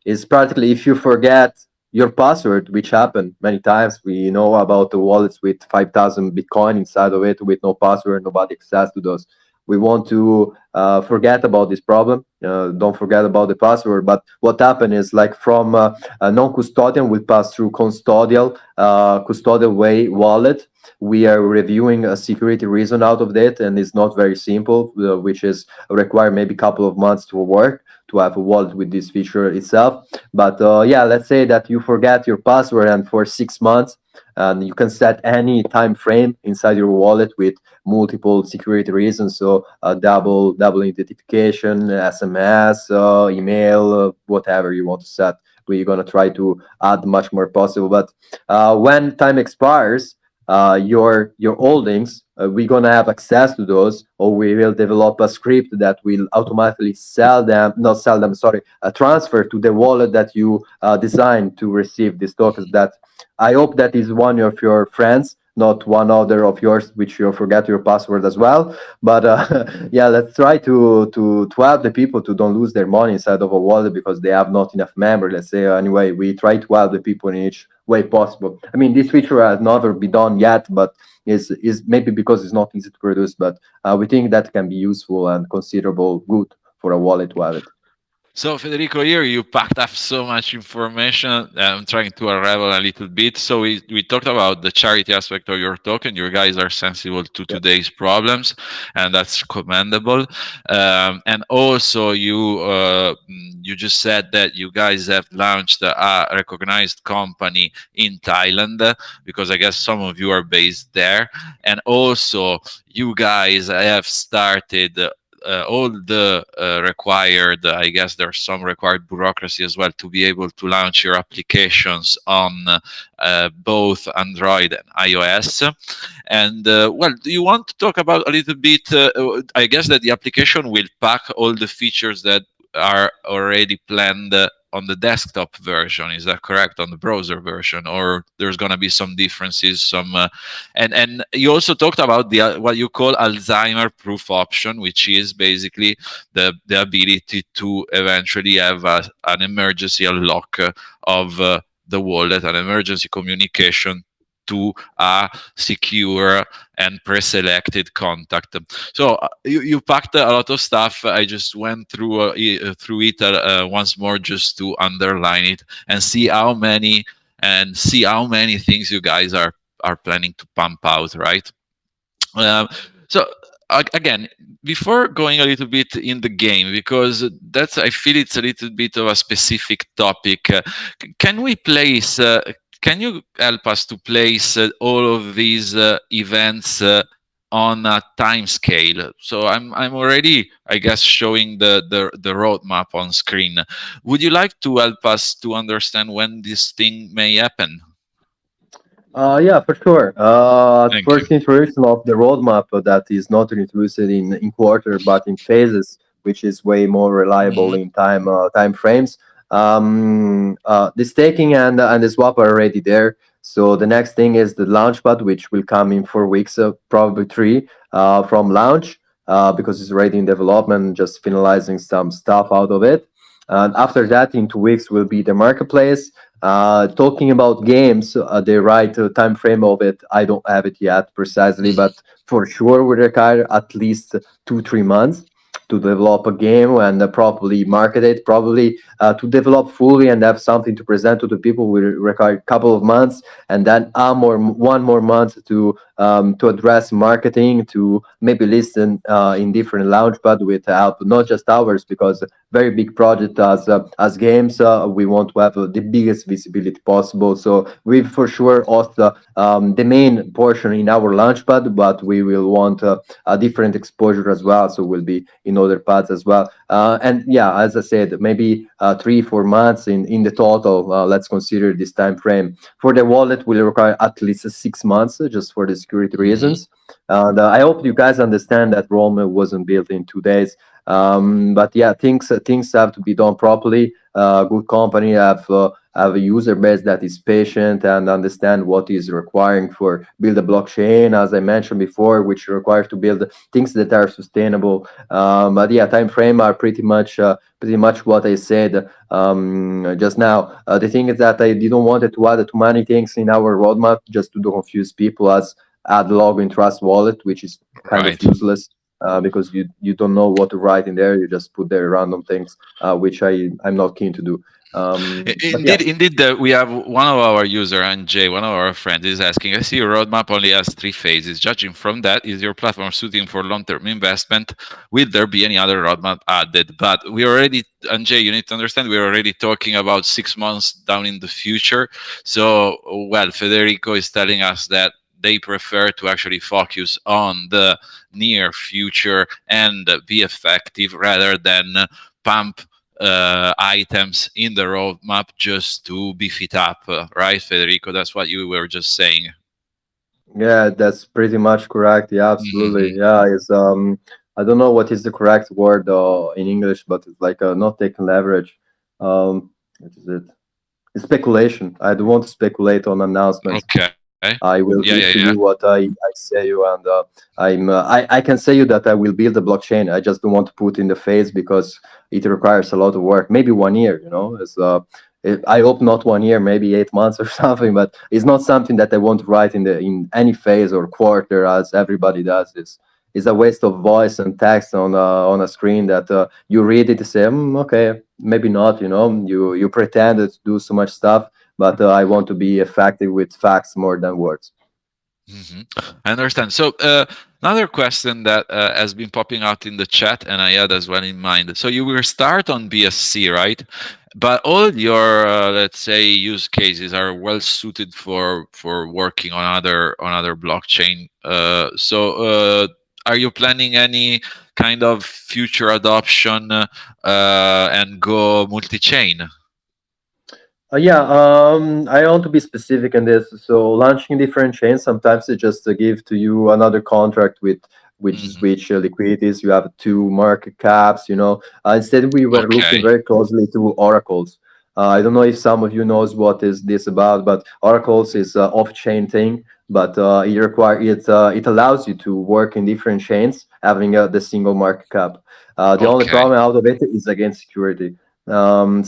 Is practically if you forget your password, which happened many times. We know about the wallets with 5,000 Bitcoin inside of it with no password, nobody access to those. We want to forget about this problem. Don't forget about the password. But what happened is like from a non-custodial, we pass through custodial way wallet. We are reviewing a security reason out of that, and it's not very simple, which is require maybe a couple of months to work to have a wallet with this feature itself. But yeah, let's say that you forget your password and for 6 months, and you can set any time frame inside your wallet with multiple security reasons. So double identification, SMS, email, whatever you want to set. We're gonna try to add much more possible. But when time expires, your holdings, we're gonna have access to those, or we will develop a script that will automatically sell them, not sell them, sorry, transfer to the wallet that you designed to receive these tokens. That I hope that is one of your friends, not one other of yours, which you forget your password as well. But yeah, let's try to help the people to don't lose their money inside of a wallet because they have not enough memory. Let's say anyway, we try to help the people in each way possible. I mean, this feature has never been done yet, but is maybe because it's not easy to produce. But we think that can be useful and considerable good for a wallet to have it.
So Federico, here you packed up so much information. I'm trying to unravel a little bit. So we talked about the charity aspect of your token. You guys are sensible to
Yeah.
today's problems, and that's commendable. And also, you just said that you guys have launched a recognized company in Thailand, because I guess some of you are based there, and also you guys have started all the required, I guess there's some required bureaucracy as well to be able to launch your applications on both Android and iOS. And well, do you want to talk about a little bit? I guess that the application will pack all the features that are already planned on the desktop version. Is that correct? On the browser version, or there's going to be some differences? And you also talked about the what you call Alzheimer proof option, which is basically the ability to eventually have an emergency unlock of the wallet, an emergency communication to a secure and pre-selected contact. So you packed a lot of stuff. I just went through it once more just to underline it and see how many things you guys are planning to pump out, right? Um, so again, before going a little bit in the game, because that's I feel it's a little bit of a specific topic. Can we place? Can you help us to place all of these events on a time scale? So I'm already, I guess, showing the roadmap on screen. Would you like to help us to understand when this thing may happen?
Yeah, for sure.
Thank you.
First introduction of the roadmap that is not introduced in quarter but in phases, which is way more reliable
Mhm.
in time frames. The staking and the swap are already there. So the next thing is the launchpad, which will come in 4 weeks, probably three from launch, because it's already in development, just finalizing some stuff out of it. And after that, in 2 weeks, will be the marketplace. Talking about games, the right time frame of it, I don't have it yet precisely, but for sure we require at least 2 3 months. to develop a game and properly market it. Probably to develop fully and have something to present to the people will require a couple of months, and then one more month to address marketing, to maybe listen in different launchpad with help, not just ours, because very big project as games, we want to have the biggest visibility possible. So we for sure host the main portion in our launchpad, but we will want a different exposure as well. So we'll be in other pads as well. And yeah, as I said, maybe 3 4 months in the total. Let's consider this time frame. For the wallet, will require at least 6 months, just for the security
Hmm.
reasons. And I hope you guys understand that Rome wasn't built in 2 days. But yeah, things have to be done properly. Good company have a user base that is patient and understand what is requiring for build a blockchain, as I mentioned before, which requires to build things that are sustainable. But yeah, time frame are pretty much what I said just now. The thing is that I didn't want to add too many things in our roadmap just to confuse people, as add login trust wallet, which is kind of
Right.
useless. Because you don't know what to write in there, you just put there random things, which I'm not keen to do. But yeah.
Indeed, we have one of our user, Anjay, one of our friends, is asking. I see your roadmap only has 3 phases. Judging from that, is your platform suiting for long-term investment? Will there be any other roadmap added? But we already, Anjay, you need to understand, we're already talking about 6 months down in the future. So, well, Federico is telling us that they prefer to actually focus on the near future and be effective rather than pump items in the roadmap just to beef it up, right, Federico? That's what you were just saying.
Yeah, that's pretty much correct. Yeah, absolutely.
Hmm.
Yeah, it's I don't know what is the correct word in English, but it's like not taking leverage. What is it? It's speculation. I don't want to speculate on announcements.
Okay.
I
Yeah,
will
yeah,
give
yeah.
to you what I say you, and I can say you that I will build a blockchain. I just don't want to put in the phase because it requires a lot of work. Maybe 1 year, It's I hope not 1 year, maybe 8 months or something. But it's not something that I want to write in any phase or quarter as everybody does. It's a waste of voice and text on a screen that you read it and say, okay, maybe not. You pretend to do so much stuff, but I want to be effective with facts more than words.
Hmm. I understand. So, another question that has been popping out in the chat, and I had as well in mind. So, you will start on BSC, right? But all your, let's say, use cases are well suited for working on other blockchain. Are you planning any kind of future adoption and go multi-chain?
Yeah, I want to be specific in this. So launching different chains sometimes it just give to you another contract with
Hmm.
which liquidities. You have two market caps. Instead, we were looking
Okay.
very closely to oracles. I don't know if some of you knows what is this about, but oracles is off-chain thing. But it allows you to work in different chains, having the single market cap. The only
Okay.
problem out of it is against security.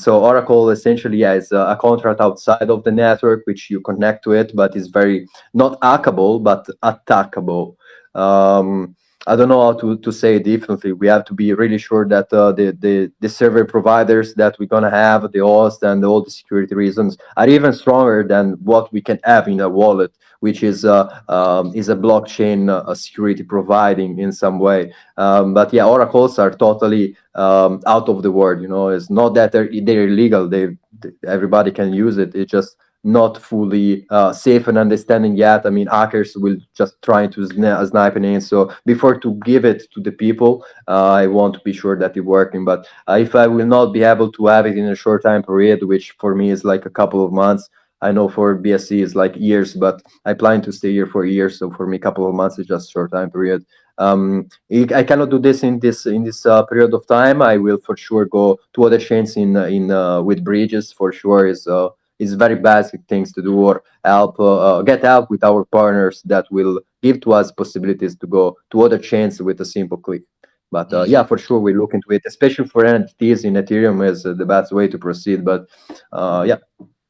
So Oracle essentially, yeah, is a contract outside of the network which you connect to it, but is very not hackable but attackable. Um, I don't know how to say it differently. We have to be really sure that the server providers that we're gonna have, the host and all the security reasons are even stronger than what we can have in a wallet, which is a blockchain security providing in some way. But yeah, oracles are totally out of the world. It's not that they're illegal. Everybody can use it. It's just not fully safe and understanding yet. I mean, hackers will just try to snipe it in. So before to give it to the people, I want to be sure that it's working. But if I will not be able to have it in a short time period, which for me is like a couple of months. I know for BSC is like years, but I plan to stay here for years. So for me, a couple of months is just short time period. I cannot do this in this period of time. I will for sure go to other chains in with bridges for sure. Is very basic things to do or help get help with our partners that will give to us possibilities to go to other chains with a simple click. But yeah,
Hmm.
for sure we look into it, especially for NFTs in Ethereum is the best way to proceed. But yeah.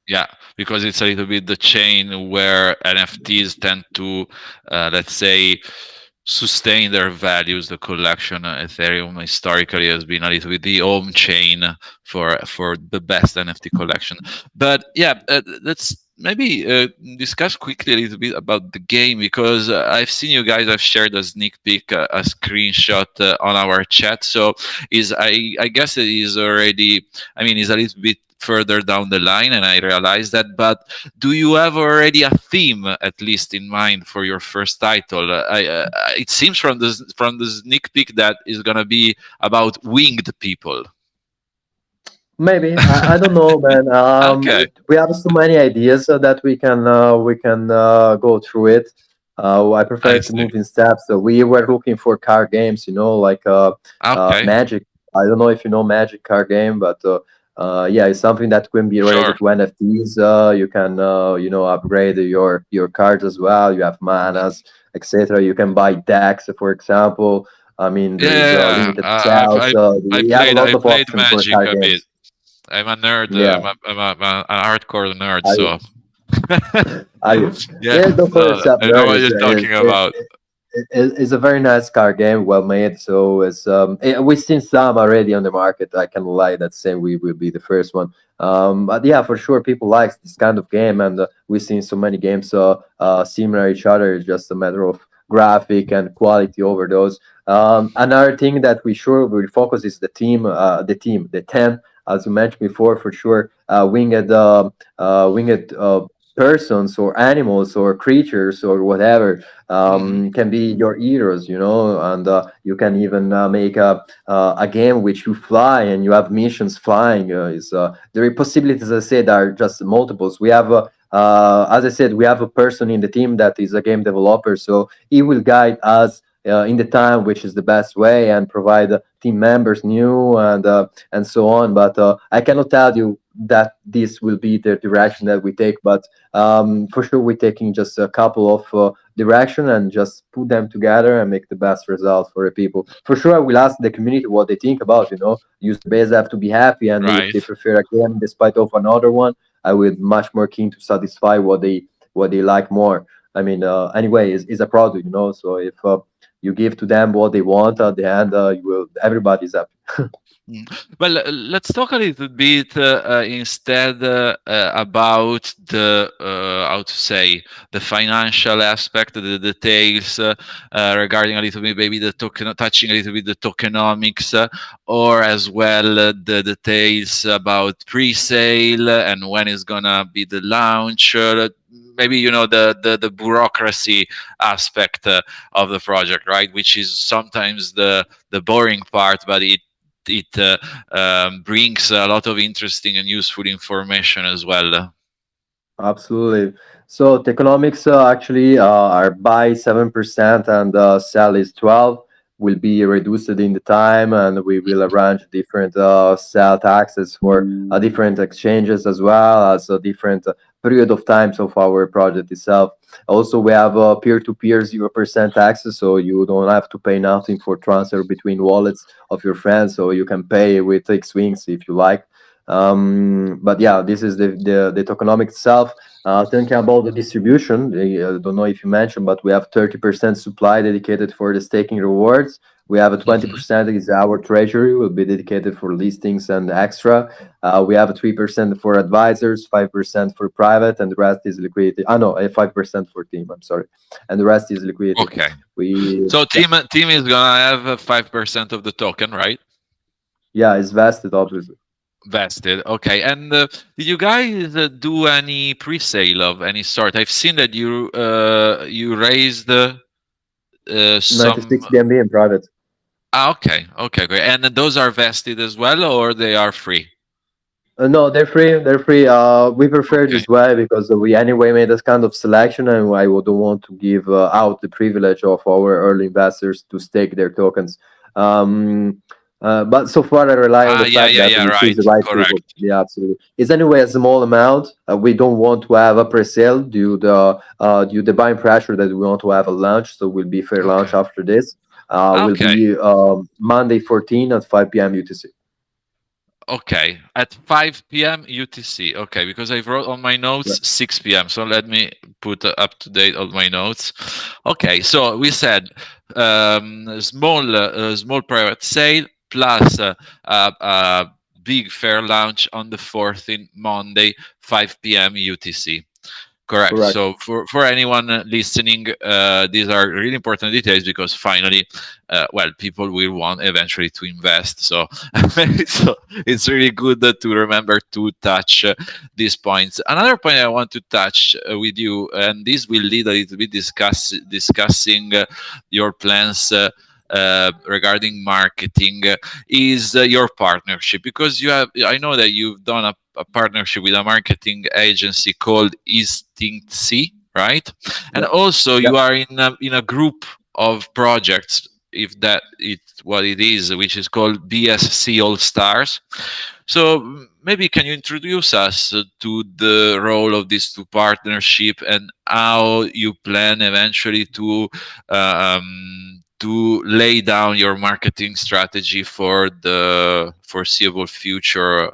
Yeah, because it's a little bit the chain where NFTs tend to, let's say, sustain their values. The collection, Ethereum historically has been a little bit the home chain for the best NFT collection. But yeah, let's maybe discuss quickly a little bit about the game, because I've seen you guys have shared a sneak peek, a screenshot on our chat. So is I guess it is already. I mean, it's a little bit further down the line, and I realize that. But do you have already a theme, at least in mind, for your first title? It seems from the sneak peek that is gonna be about winged people.
Maybe I don't know, man.
Okay,
We have so many ideas that we can go through it. I prefer
I
to
see.
move in steps. So we were looking for card games, like
Okay,
Magic. I don't know if you know Magic card game, but yeah, it's something that can be
sure.
related to NFTs. You can upgrade your cards as well. You have manas, etc. You can buy decks, for example. I mean, there is a
Yeah,
limited sales.
I
We have a
played
lot of options for
Magic
card
a bit.
games.
I'm a nerd.
Yeah,
I'm an hardcore nerd.
I,
So
I,
yeah,
yeah. Don't call yourself
I know
nerd.
what you're talking about.
It's a very nice car game, well made. So we've seen some already on the market. I can lie that saying we will be the first one. But yeah, for sure, people like this kind of game, and we've seen so many games similar each other. It's just a matter of graphic and quality over those. Another thing that we sure will focus is the 10, as you mentioned before, for sure. Winged persons or animals or creatures or whatever
Hmm.
can be your heroes, and you can even make a game which you fly and you have missions flying. Is There are possibilities, as I said, are just multiples. We have as I said, we have a person in the team that is a game developer, so he will guide us in the time which is the best way and provide team members new and so on. But I cannot tell you that this will be the direction that we take, but for sure we're taking just a couple of direction and just put them together and make the best result for the people. For sure, I will ask the community what they think about. User base have to be happy, and if
Right.
they prefer a game despite of another one, I would much more keen to satisfy what they like more. I mean, anyway, is a product, So if you give to them what they want at the end, you will everybody's happy.
Mm. Well, let's talk a little bit instead about the how to say, the financial aspect, the details regarding a little bit, maybe the token, touching a little bit the tokenomics, or as well the details about pre-sale and when is gonna be the launch. Maybe the bureaucracy aspect of the project, right? Which is sometimes the boring part, but it brings a lot of interesting and useful information as well.
Absolutely. So the economics actually are buy 7% and sell is 12 will be reduced in the time, and we will arrange different sell taxes for different exchanges as well as a different period of times of our project itself. Also, we have peer-to-peer 0% taxes, so you don't have to pay nothing for transfer between wallets of your friends, so you can pay with X Wings if you like. But yeah, this is the tokenomics itself. Thinking about the distribution, I don't know if you mentioned, but we have 30% supply dedicated for the staking rewards. We have a
Hmm.
20% is our treasury will be dedicated for listings and extra. We have a 3% for advisors, 5% for private, and the rest is liquidity. No, 5% for team. I'm sorry, and the rest is liquidity.
Okay.
We
So
Yeah,
team is gonna have 5% of the token, right?
yeah, it's vested obviously.
Vested. Okay. And did you guys do any pre-sale of any sort? I've seen that you raised some.
96 BNB in private.
Okay. Okay. Great. And those are vested as well, or they are free?
No, they're free. They're free. We prefer
Okay.
this way because we anyway made this kind of selection, and I don't want to give out the privilege of our early investors to stake their tokens. Um, but so far, I rely on
Ah,
the
yeah,
fact
yeah,
that
yeah.
we choose
Right.
the right people.
Correct.
Yeah, absolutely. It's anyway a small amount. We don't want to have a pre-sale due the buying pressure that we want to have a launch. So will be fair launch
Okay.
after this. Will
Okay.
be Monday 14 at 5 p.m. UTC.
Okay, at 5 p.m. UTC. Okay, because I wrote on my notes 6 p.m. So let me put up to date all my notes. Okay, so we said small private sale plus a big fair launch on the 14th Monday, 5 p.m. UTC. Correct.
Correct.
So for anyone listening, these are really important details because finally, well, people will want eventually to invest. So, so it's really good to remember to touch these points. Another point I want to touch with you, and this will lead a little bit discussing your plans. Regarding marketing is your partnership, because you have, I know that you've done a partnership with a marketing agency called Instinct C, right? And
Yep.
also you
Yep.
are in a group of projects, if that it's what it is, which is called BSC All Stars. So maybe can you introduce us to the role of these two partnership and how you plan eventually to lay down your marketing strategy for the foreseeable future,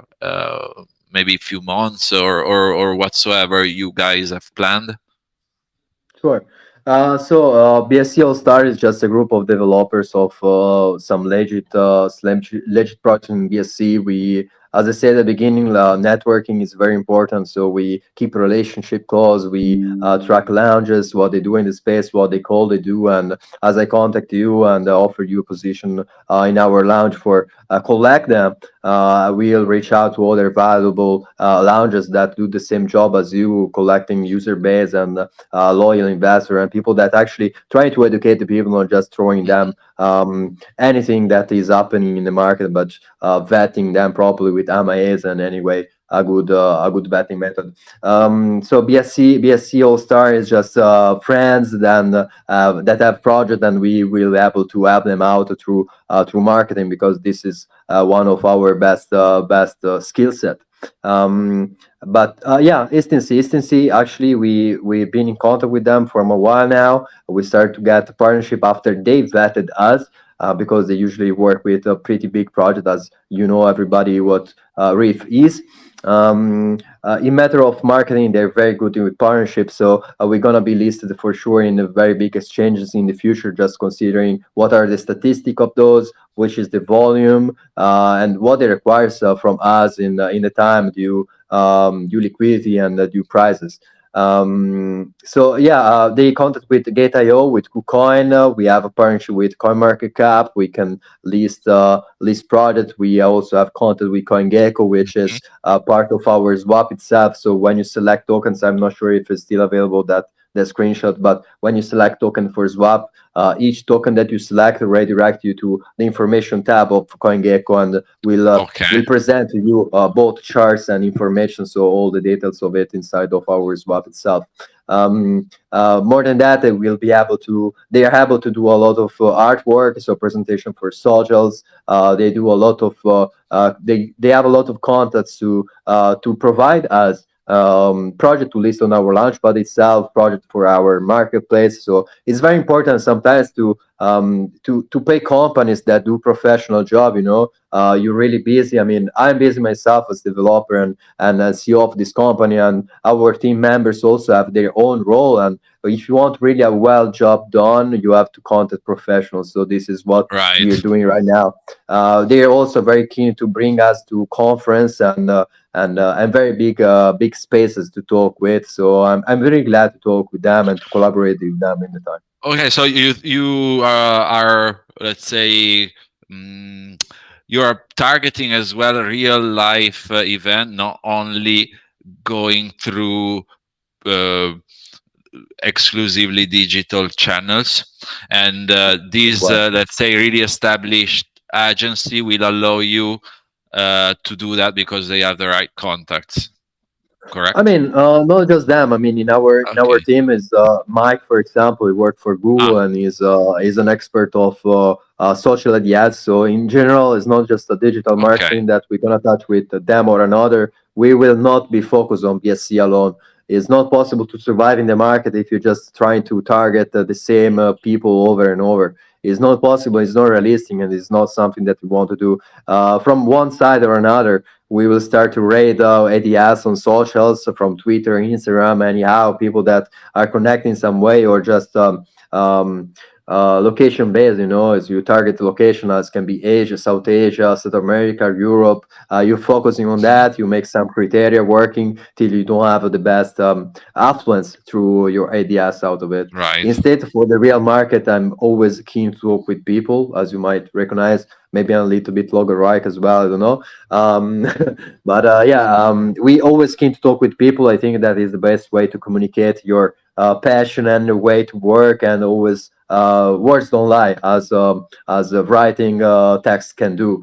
maybe a few months or whatsoever you guys have planned.
Sure. BSC All Star is just a group of developers of some legit projects in BSC. We, as I said at the beginning, networking is very important. So we keep relationship close. We track lounges, what they do in the space, what they call they do, and as I contact you and offer you a position in our lounge for collect them, we'll reach out to other valuable lounges that do the same job as you, collecting user base and loyal investor and people that actually trying to educate the people, not just throwing them anything that is happening in the market, but vetting them properly with MIAs and anyway a good vetting method. BSC All Star is just friends then that have project, and we will able to help them out through marketing, because this is one of our best skill set. Um, but yeah, Instancy. Actually, we've been in contact with them for a while now. We started to get a partnership after they vetted us. Because they usually work with a pretty big project, as you know, everybody what Reef is. In matter of marketing, they're very good with partnerships. So we're gonna be listed for sure in the very big exchanges in the future. Just considering what are the statistic of those, which is the volume, and what it requires from us in the time due due liquidity and due prices. They contact with Gate.io, with KuCoin. We have a partnership with CoinMarketCap. We can list projects. We also have contact with CoinGecko, which
Mhm.
is part of our swap itself. So when you select tokens, I'm not sure if it's still available, that the screenshot, but when you select token for swap, each token that you select will redirect you to the information tab of CoinGecko, and
Okay.
will present to you both charts and information, so all the details of it inside of our swap itself. More than that, they are able to do a lot of artwork, so presentation for socials. They do a lot of they have a lot of contacts to provide us project to list on our launchpad itself, project for our marketplace. So it's very important sometimes to pay companies that do professional job. You know, you're really busy. I mean, I'm busy myself as developer and as CEO of this company, and our team members also have their own role. And if you want really a well job done, you have to contact professionals. So this is what we are
Right.
doing right now. They are also very keen to bring us to conference and very big spaces to talk with. So I'm very glad to talk with them and to collaborate with them in the time.
Okay, so you are, let's say, mm, you are targeting as well a real life event, not only going through uh, exclusively digital channels. And these,
Likewise.
let's say, really established agency will allow you to do that because they have the right contacts.
I
Correct?
mean, not just them. I mean, in our
Okay.
team is Mike, for example. He worked for
Ah,
Google and he's an expert of social ads. So in general, it's not just a digital
okay.
marketing that we're gonna touch with them or another. We will not be focused on BSC alone. It's not possible to survive in the market if you're just trying to target the same people over and over. It's not possible. It's not realistic, and it's not something that we want to do. From one side or another, we will start to rate ADS on socials from Twitter, Instagram, anyhow, people that are connecting some way or just location based, as you target location as can be Asia, South Asia, South America, Europe. You're focusing on
Mhm.
that. You make some criteria working till you don't have the best affluence through your ADS out of it.
Right.
Instead, for the real market, I'm always keen to work with people, as you might recognize. Maybe I'm a little bit logoraic as well. I don't know. Um, but yeah, we always keen to talk with people. I think that is the best way to communicate your passion and the way to work, and always words don't lie, as writing text can do.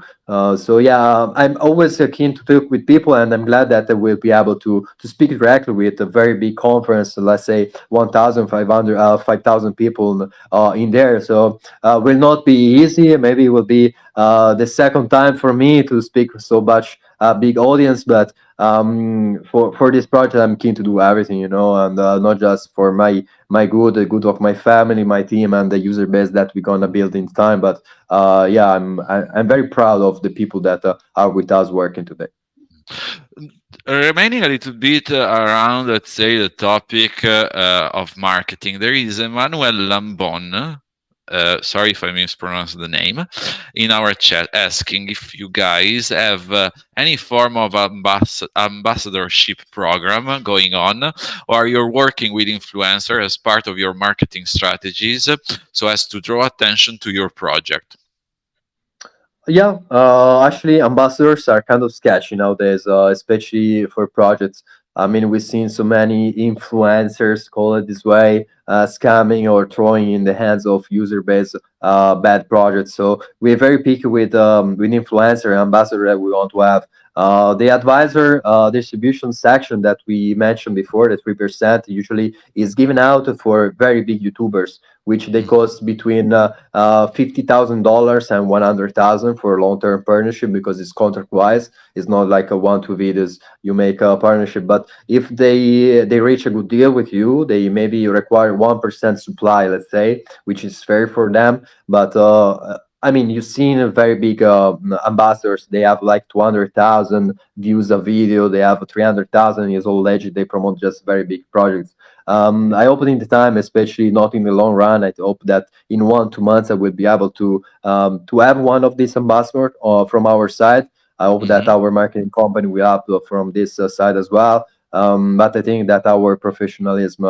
So yeah, I'm always keen to talk with people, and I'm glad that I will be able to speak directly with a very big conference, let's say 1,500, 5,000 people in there. So will not be easy. Maybe it will be the second time for me to speak with so much big audience, but for this project, I'm keen to do everything, and not just for my good, the good of my family, my team, and the user base that we're gonna build in time. But yeah, I'm very proud of the people that are with us working today.
Remaining a little bit around, let's say, the topic of marketing, there is Emmanuel Lambon. Sorry if I mispronounced the name, in our chat asking if you guys have any form of ambassadorship program going on, or you're working with influencer as part of your marketing strategies so as to draw attention to your project.
Yeah, actually, ambassadors are kind of sketchy nowadays, especially for projects. I mean, we've seen so many influencers, call it this way, scamming or throwing in the hands of user base bad projects. So we're very picky with influencer ambassador that we want to have. The advisor distribution section that we mentioned before, the 3% usually is given out for very big YouTubers, which they
Mhm.
cost between $50,000 and 100,000 for a long-term partnership, because it's contract-wise. It's not like a one-two videos you make a partnership. But if they reach a good deal with you, they maybe require 1% supply, let's say, which is fair for them. But I mean, you've seen a very big ambassadors. They have like 200,000 views a video. They have 300,000 years old legend. They promote just very big projects. I hope in the time, especially not in the long run, I hope that in 1 2 months I will be able to have one of these ambassadors from our side. I hope that
Mhm.
our marketing company will have from this side as well. But I think that our professionalism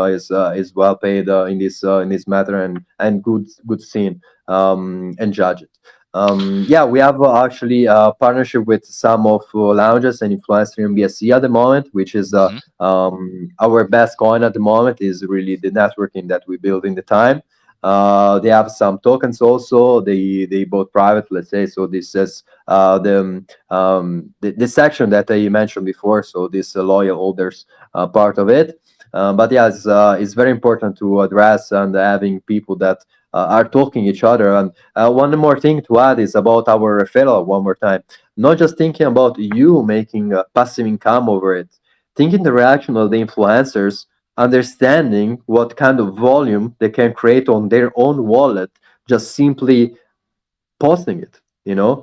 is well paid in this matter, and good seen and judged. Yeah, we have actually a partnership with some of lounges and influencers in BSC at the moment, which is
Mhm.
our best coin at the moment is really the networking that we build in the time. They have some tokens also. They bought private, let's say. So this is the section that I mentioned before. So this loyal holders part of it. But yeah, it's very important to address and having people that are talking each other. And one more thing to add is about our referral. One more time, not just thinking about you making passive income over it, thinking the reaction of the influencers, understanding what kind of volume they can create on their own wallet, just simply posting it.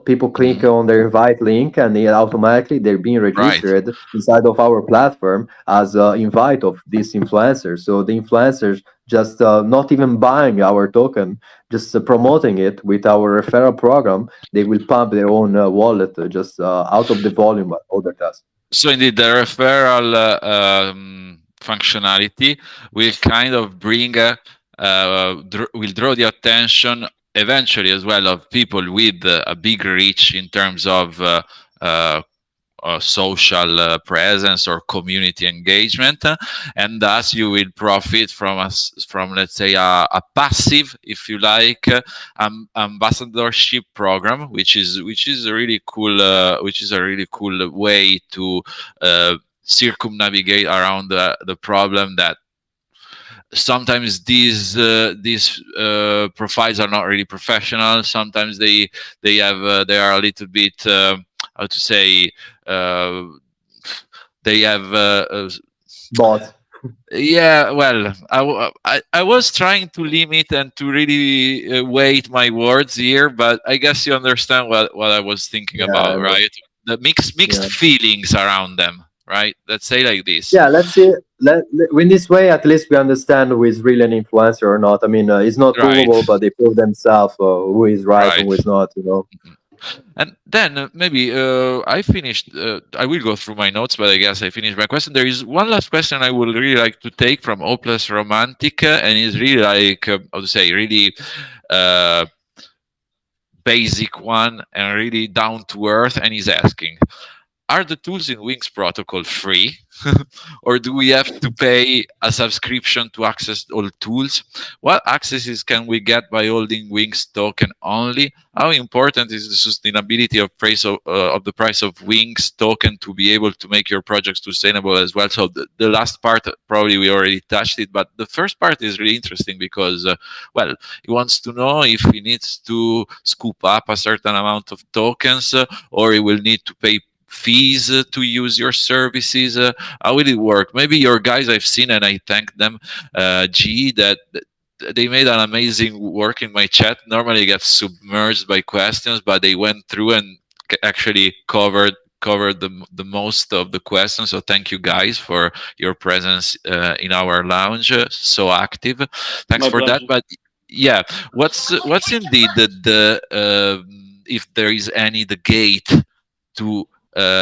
People click
Mhm.
on their invite link, and automatically they're being
Right.
registered inside of our platform as an invite of this influencer. So the influencers just not even buying our token, just promoting it with our referral program. They will pump their own wallet just out of the volume other does.
So indeed, the referral functionality will kind of bring, will draw the attention eventually as well of people with a big reach in terms of uh, social presence or community engagement, and thus you will profit from us from, let's say, a passive, if you like, ambassadorship program, which is a really cool way to circumnavigate around the problem that sometimes these profiles are not really professional. Sometimes they are a little bit, how to say, uh, they have
But
yeah, well, I was trying to limit and to really weight my words here, but I guess you understand what I was thinking
yeah,
about, right? The mixed
yeah.
feelings around them. right? Let's say like this.
Yeah, let's see. In this way, at least we understand who is really an influencer or not. I mean, it's not
Right,
provable, but they prove themselves who is right and
right.
who is not.
And then maybe I finished. I will go through my notes, but I guess I finished my question. There is one last question I would really like to take from Hopeless Romantic, and it's really like how to say, really uh, basic one and really down to earth. And he's asking, are the tools in Wings Protocol free? Or do we have to pay a subscription to access all tools? What accesses can we get by holding Wings token only? How important is the sustainability of the price of Wings token to be able to make your project sustainable as well? So the last part probably we already touched it, but the first part is really interesting because well, he wants to know if he needs to scoop up a certain amount of tokens, or he will need to pay fees to use your services. How will it work? Maybe your guys I've seen and I thank them, that they made an amazing work in my chat. Normally I get submerged by questions, but they went through and actually covered the most of the questions. So thank you guys for your presence in our lounge, so active. Thanks
My
for that.
pleasure.
But yeah, what's indeed the if there is any the gate to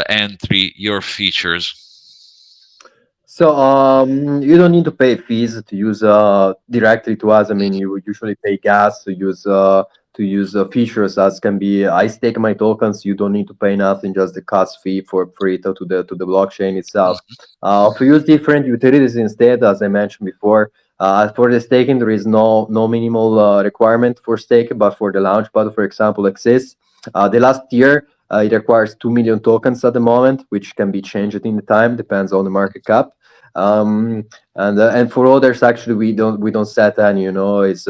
entry your features.
So you don't need to pay fees to use directly to us. I mean, you would usually pay gas to use features as can be. I stake my tokens. You don't need to pay nothing, just the cost fee for it to the blockchain itself.
Mhm,
To use different utilities instead, as I mentioned before. For the staking, there is no minimal requirement for stake, but for the launch pad, for example, exists. The last year, it requires 2 million tokens at the moment, which can be changed in the time, depends on the market cap. And for others, actually, we don't set any. It's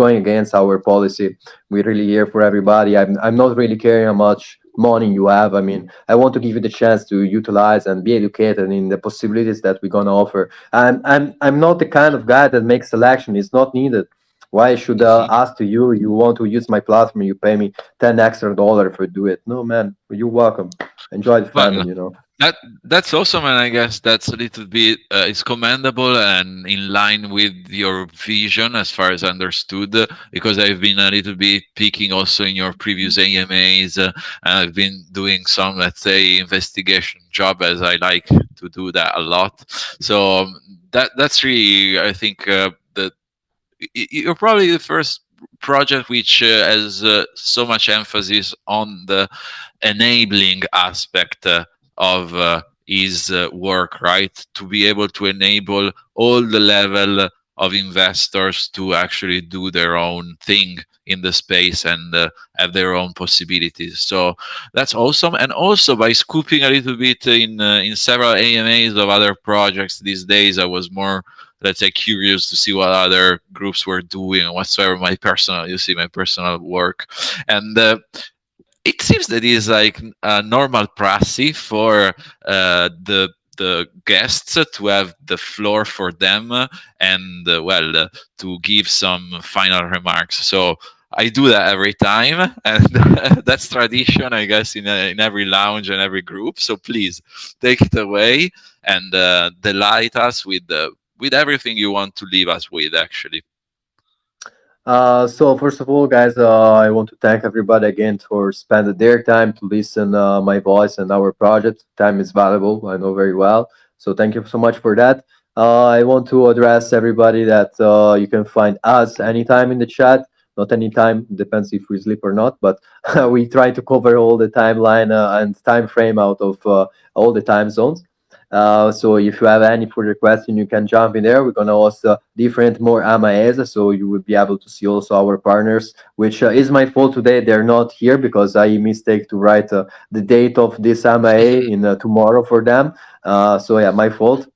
going against our policy. We're really here for everybody. I'm not really caring how much money you have. I mean, I want to give you the chance to utilize and be educated in the possibilities that we're gonna offer. I'm not the kind of guy that makes selection. It's not needed. Why should
mhm.
ask to you? You want to use my platform? You pay me $10 extra for do it. No, man. You're welcome. Enjoy the
Well,
family.
that that's awesome, and I guess that's a little bit it's commendable and in line with your vision, as far as I understood. Because I've been a little bit peeking also in your previous AMAs, and I've been doing some, let's say, investigation job, as I like to do that a lot. So that's really, I think, the you're probably the first project which has so much emphasis on the enabling aspect of his work, right? To be able to enable all the level of investors to actually do their own thing in the space and have their own possibilities. So that's awesome. And also by scooping a little bit in several AMAs of other projects these days, I was more, let's say, curious to see what other groups were doing and whatsoever. My personal work, and it seems that is like a normal practice for the guests to have the floor for them, and to give some final remarks. So I do that every time, and that's tradition, I guess, in every lounge and every group. So please take it away and delight us with everything you want to leave us with. Actually.
So first of all, guys, I want to thank everybody again for spending their time to listen my voice and our project. Time is valuable, I know very well. So thank you so much for that. I want to address everybody that you can find us anytime in the chat. Not anytime, depends if we sleep or not. But we try to cover all the timeline and time frame out of all the time zones. So if you have any further question, you can jump in there. We're gonna host different more AMAs, so you will be able to see also our partners. Which is my fault today; they're not here because I mistake to write the date of this AMA in tomorrow for them. So yeah, my fault.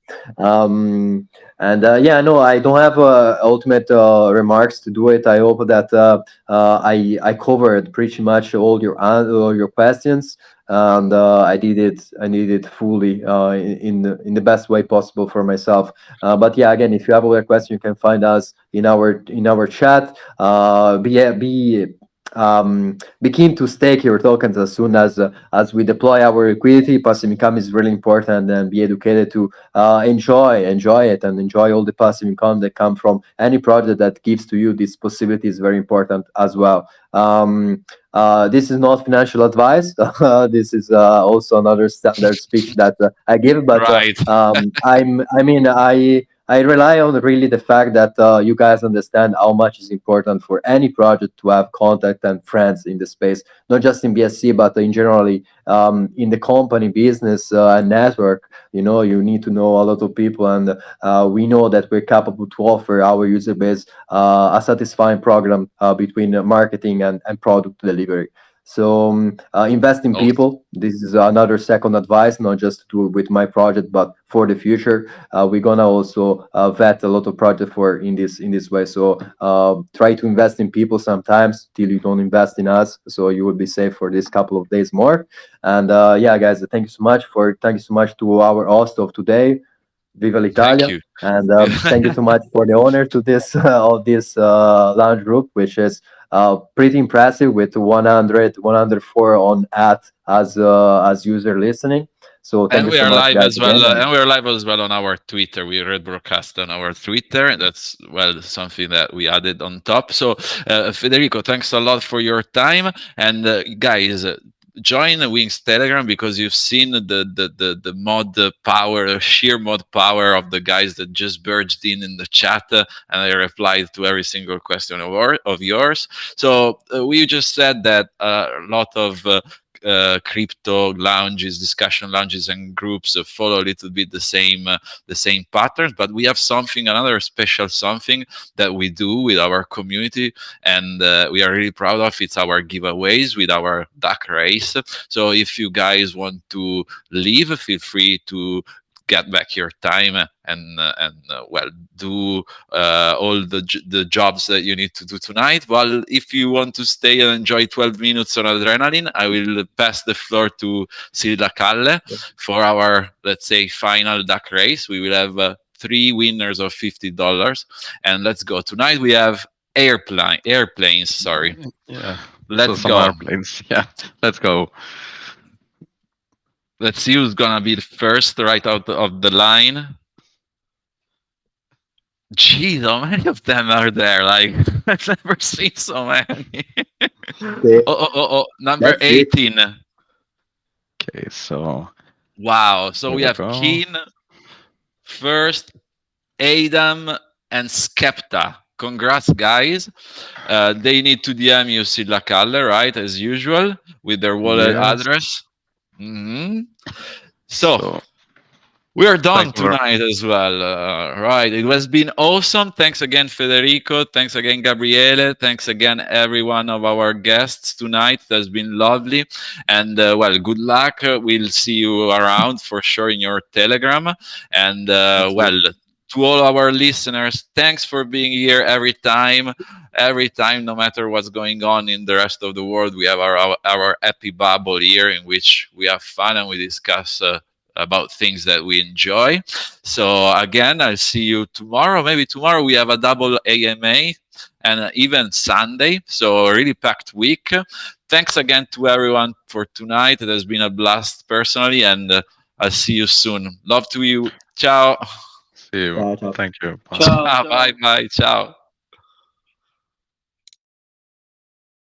And yeah, no, I don't have ultimate remarks to do it. I hope that I covered pretty much all your questions, and I did it fully in the best way possible for myself. But yeah, again, if you have other questions, you can find us in our chat. begin to stake your tokens as soon as we deploy our liquidity. Passive income is really important, and be educated to enjoy it and enjoy all the passive income that come from any project that gives to you this possibility is very important as well. This is not financial advice. This is also another standard speech that I give, but
Right.
I mean, I rely on really the fact that you guys understand how much is important for any project to have contact and friends in the space, not just in BSC, but in generally in the company, business, and network. You know, you need to know a lot of people, and we know that we're capable to offer our user base a satisfying program between marketing and product delivery. So invest in
Oh,
people. This is another second advice, not just to do with my project, but for the future. We're gonna also vet a lot of projects for in this way. So try to invest in people sometimes till you don't invest in us. So you will be safe for this couple of days more. And yeah, guys, thank you so much to our host of today, Viva
thank
l'Italia.
you.
And thank you so much for the honor to this of this launch group, which is pretty impressive with 104 on at as user listening. So thank
And
you
we
so
are
much,
live
guys,
as well.
again. And
And we are live as well on our Twitter. We read broadcast on our Twitter. That's well something that we added on top. So, Federico, thanks a lot for your time. And guys, join the Wings Telegram because you've seen the mod power, sheer mod power of the guys that just burst in the chat, and I replied to every single question of yours. So we just said that a lot of crypto lounges, discussion lounges, and groups follow a little bit the same patterns. But we have something, another special something that we do with our community, and we are really proud of. It's our giveaways with our duck race. So if you guys want to leave, feel free to get back your time and well do all the jobs that you need to do tonight. Well, if you want to stay and enjoy 12 minutes on adrenaline, I will pass the floor to Silda Calle for our, let's say, final duck race. We will have three winners of $50, and let's go. Tonight we have airplanes. Sorry,
Yeah. So
let's
some
go.
airplanes. Yeah. Let's go.
Let's see who's gonna be the first right out of the line. Geez, how many of them are there? Like, I've never seen so many.
okay,
Number
let's see.
18.
Okay. So
Wow. So
here
we
we
have
go.
Keen first, Adam, and Skepta. Congrats, guys. They need to DM you Silla Calle, right? As usual, with their wallet
Yes.
address. Hmm. So,
So
we are done
thank you very
tonight as well. Right. It has been awesome. Thanks again, Federico. Thanks again, Gabriele. Thanks again, every one of our guests tonight. It has been lovely. And well, good luck. We'll see you around for sure in your Telegram. And well, to all our listeners, thanks for being here every time. Every time, no matter what's going on in the rest of the world, we have our happy bubble here in which we have fun and we discuss about things that we enjoy. So again, I'll see you tomorrow. Maybe tomorrow we have a double AMA and even Sunday. So a really packed week. Thanks again to everyone for tonight. It has been a blast personally, and I'll see you soon. Love to you. Ciao.
see you.
Ciao, ciao.
Thank you. Bye.
Ciao,
Bye
ciao.
bye. Ciao.